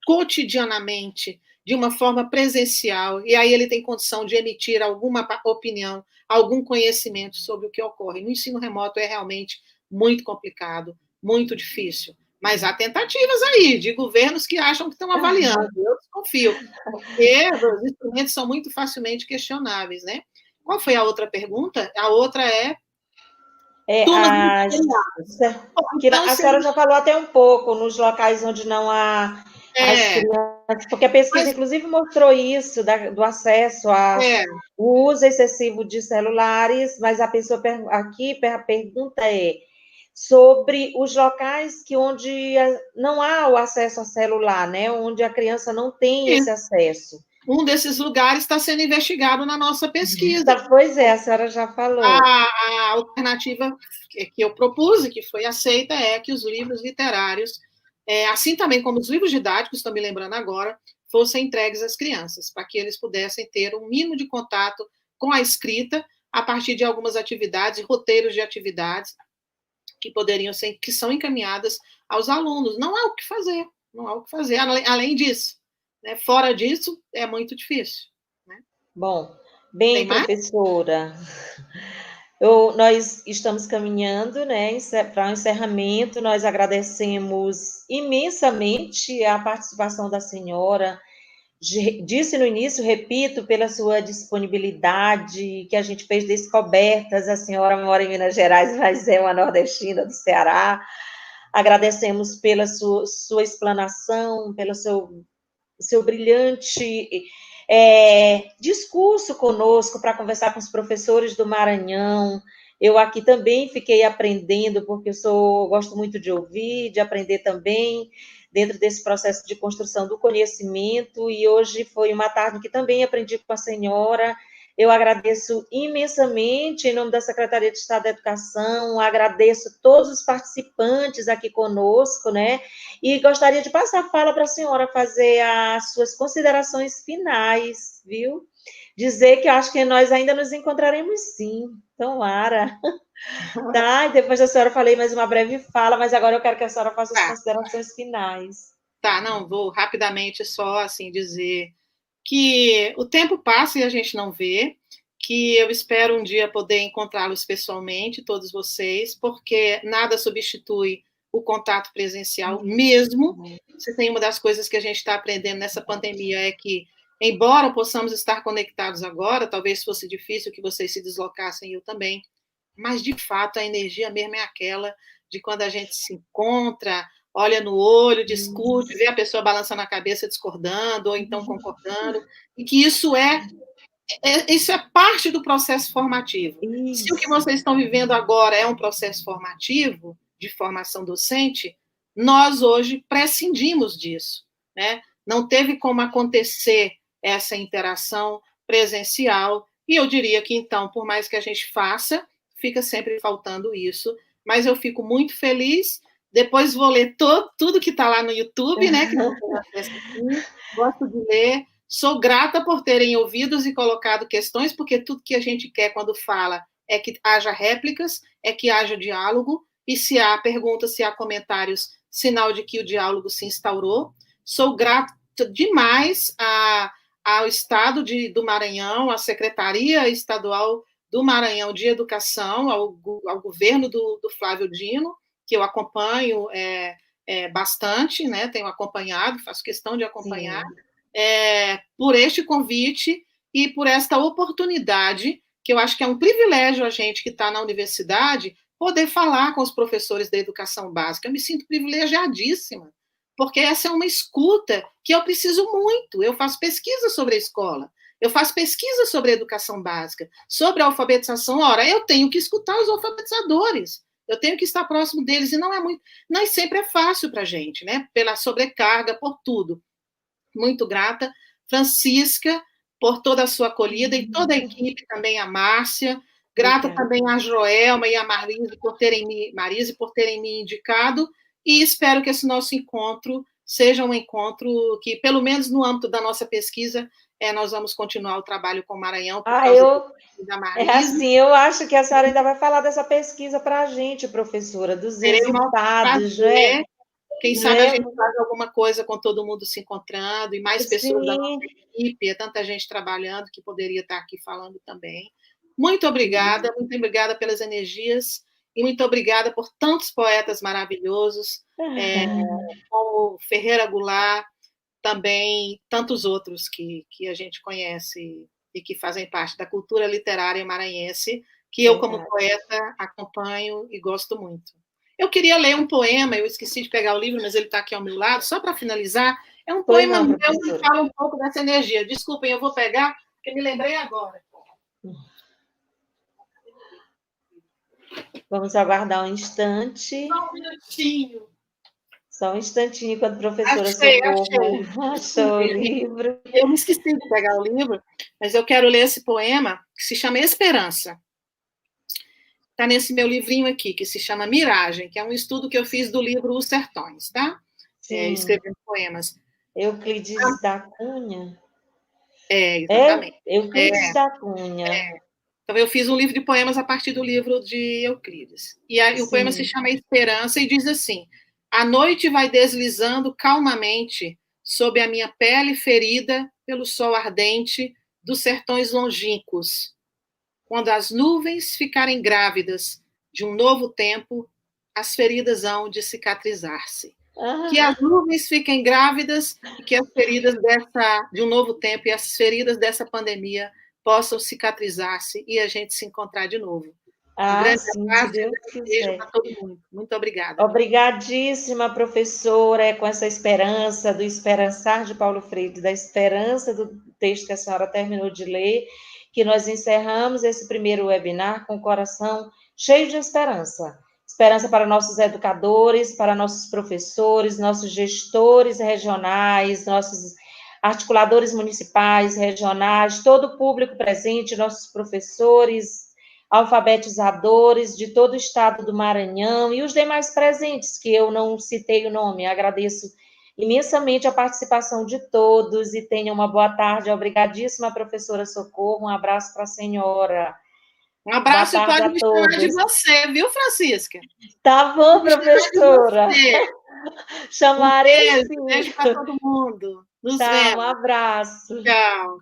cotidianamente, de uma forma presencial, e aí ele tem condição de emitir alguma opinião, algum conhecimento sobre o que ocorre. No ensino remoto é realmente muito complicado, muito difícil. Mas há tentativas aí de governos que acham que estão avaliando. Eu desconfio, porque os instrumentos são muito facilmente questionáveis, né? Qual foi a outra pergunta? A outra é... a senhora já falou até um pouco nos locais onde não há as crianças, porque a pesquisa, inclusive, mostrou isso, do acesso ao uso excessivo de celulares, mas a pessoa aqui, a pergunta é sobre os locais onde não há o acesso a celular, né? Onde a criança não tem esse acesso. Um desses lugares está sendo investigado na nossa pesquisa. Pois é, a senhora já falou. A alternativa que eu propus e que foi aceita é que os livros literários, assim também como os livros didáticos, estou me lembrando agora, fossem entregues às crianças, para que eles pudessem ter um mínimo de contato com a escrita a partir de algumas atividades, roteiros de atividades que poderiam ser, que são encaminhadas aos alunos. Não há o que fazer, não há o que fazer, além disso. Né? Fora disso, é muito difícil. Né? Bom, bem, professora, nós estamos caminhando, né, para o encerramento. Nós agradecemos imensamente a participação da senhora. Disse no início, repito, pela sua disponibilidade, que a gente fez descobertas. A senhora mora em Minas Gerais, mas é uma nordestina do Ceará. Agradecemos pela sua explanação, pelo seu brilhante discurso conosco para conversar com os professores do Maranhão. Eu aqui também fiquei aprendendo, porque gosto muito de ouvir, de aprender também, dentro desse processo de construção do conhecimento, e hoje foi uma tarde que também aprendi com a senhora, Eu agradeço imensamente, em nome da Secretaria de Estado da Educação, agradeço todos os participantes aqui conosco, né? E gostaria de passar a fala para a senhora fazer as suas considerações finais, viu? Dizer que eu acho que nós ainda nos encontraremos sim, tomara. Tá, e depois da senhora falei mais uma breve fala, mas agora eu quero que a senhora faça as considerações finais. Tá, não, vou rapidamente só, assim, dizer que o tempo passa e a gente não vê, que eu espero um dia poder encontrá-los pessoalmente, todos vocês, porque nada substitui o contato presencial mesmo. Se tem uma das coisas que a gente está aprendendo nessa pandemia é que, embora possamos estar conectados agora, talvez fosse difícil que vocês se deslocassem, eu também, mas, de fato, a energia mesmo é aquela de quando a gente se encontra, olha no olho, discute, vê a pessoa balançando a cabeça, discordando, ou então concordando, e que isso é parte do processo formativo. Isso. Se o que vocês estão vivendo agora é um processo formativo, de formação docente, nós hoje prescindimos disso, né? Não teve como acontecer essa interação presencial, e eu diria que, então, por mais que a gente faça, fica sempre faltando isso, mas eu fico muito feliz. Depois vou ler tudo que está lá no YouTube, né? Que não tem acesso aqui. Gosto de ler. Sou grata por terem ouvido e colocado questões, porque tudo que a gente quer quando fala é que haja réplicas, é que haja diálogo, e se há perguntas, se há comentários, sinal de que o diálogo se instaurou. Sou grata demais ao Estado do Maranhão, à Secretaria Estadual do Maranhão de Educação, ao governo do Flávio Dino, que eu acompanho bastante, né? Tenho acompanhado, faço questão de acompanhar, por este convite e por esta oportunidade, que eu acho que é um privilégio a gente que está na universidade poder falar com os professores da educação básica. Eu me sinto privilegiadíssima, porque essa é uma escuta que eu preciso muito. Eu faço pesquisa sobre a escola, eu faço pesquisa sobre a educação básica, sobre a alfabetização. Ora, eu tenho que escutar os alfabetizadores, eu tenho que estar próximo deles, e não sempre é fácil para a gente, né? Pela sobrecarga, por tudo. Muito grata, Francisca, por toda a sua acolhida, e toda a equipe também, a Márcia, grata também a Joelma e a Marise por terem me indicado, e espero que esse nosso encontro seja um encontro que, pelo menos no âmbito da nossa pesquisa, nós vamos continuar o trabalho com o Maranhão. Da Marise. Assim, eu acho que a senhora ainda vai falar dessa pesquisa para a gente, professora, dos resultados, né? Quem sabe a gente faz alguma coisa com todo mundo se encontrando, e mais pessoas da nossa equipe, tanta gente trabalhando que poderia estar aqui falando também. Muito obrigada pelas energias, e muito obrigada por tantos poetas maravilhosos, como Ferreira Goulart, também tantos outros que a gente conhece e que fazem parte da cultura literária maranhense, que eu, como poeta, acompanho e gosto muito. Eu queria ler um poema, eu esqueci de pegar o livro, mas ele está aqui ao meu lado, só para finalizar. É um poema meu que fala um pouco dessa energia. Desculpem, eu vou pegar, porque me lembrei agora. Vamos aguardar um instante. Só um minutinho. Só um instantinho, enquanto a professora Socorro achou o livro. Eu me esqueci de pegar o livro, mas eu quero ler esse poema, que se chama Esperança. Está nesse meu livrinho aqui, que se chama Miragem, que é um estudo que eu fiz do livro Os Sertões, tá? Escrevendo poemas. Euclides da Cunha? Exatamente. Euclides da Cunha. Então, eu fiz um livro de poemas a partir do livro de Euclides. E aí, o poema se chama Esperança e diz assim: a noite vai deslizando calmamente sob a minha pele ferida pelo sol ardente dos sertões longínquos. Quando as nuvens ficarem grávidas de um novo tempo, as feridas hão de cicatrizar-se. Que as nuvens fiquem grávidas e que as feridas de um novo tempo e as feridas dessa pandemia possam cicatrizar-se e a gente se encontrar de novo. Um grande abraço, Deus e beijo para todo mundo. Muito obrigada. Obrigadíssima, professora, com essa esperança, do esperançar de Paulo Freire, da esperança do texto que a senhora terminou de ler, que nós encerramos esse primeiro webinar com o coração cheio de esperança. Esperança para nossos educadores, para nossos professores, nossos gestores regionais, nossos articuladores municipais, regionais, todo o público presente, nossos professores, alfabetizadores de todo o estado do Maranhão e os demais presentes, que eu não citei o nome. Agradeço imensamente a participação de todos e tenham uma boa tarde. Obrigadíssima, professora Socorro. Um abraço para a senhora. Um abraço e pode me chamar de você, viu, Francisca? Tá bom, professora. Chamarei. Beijo para todo mundo. Nos vemos. Um abraço. Tchau.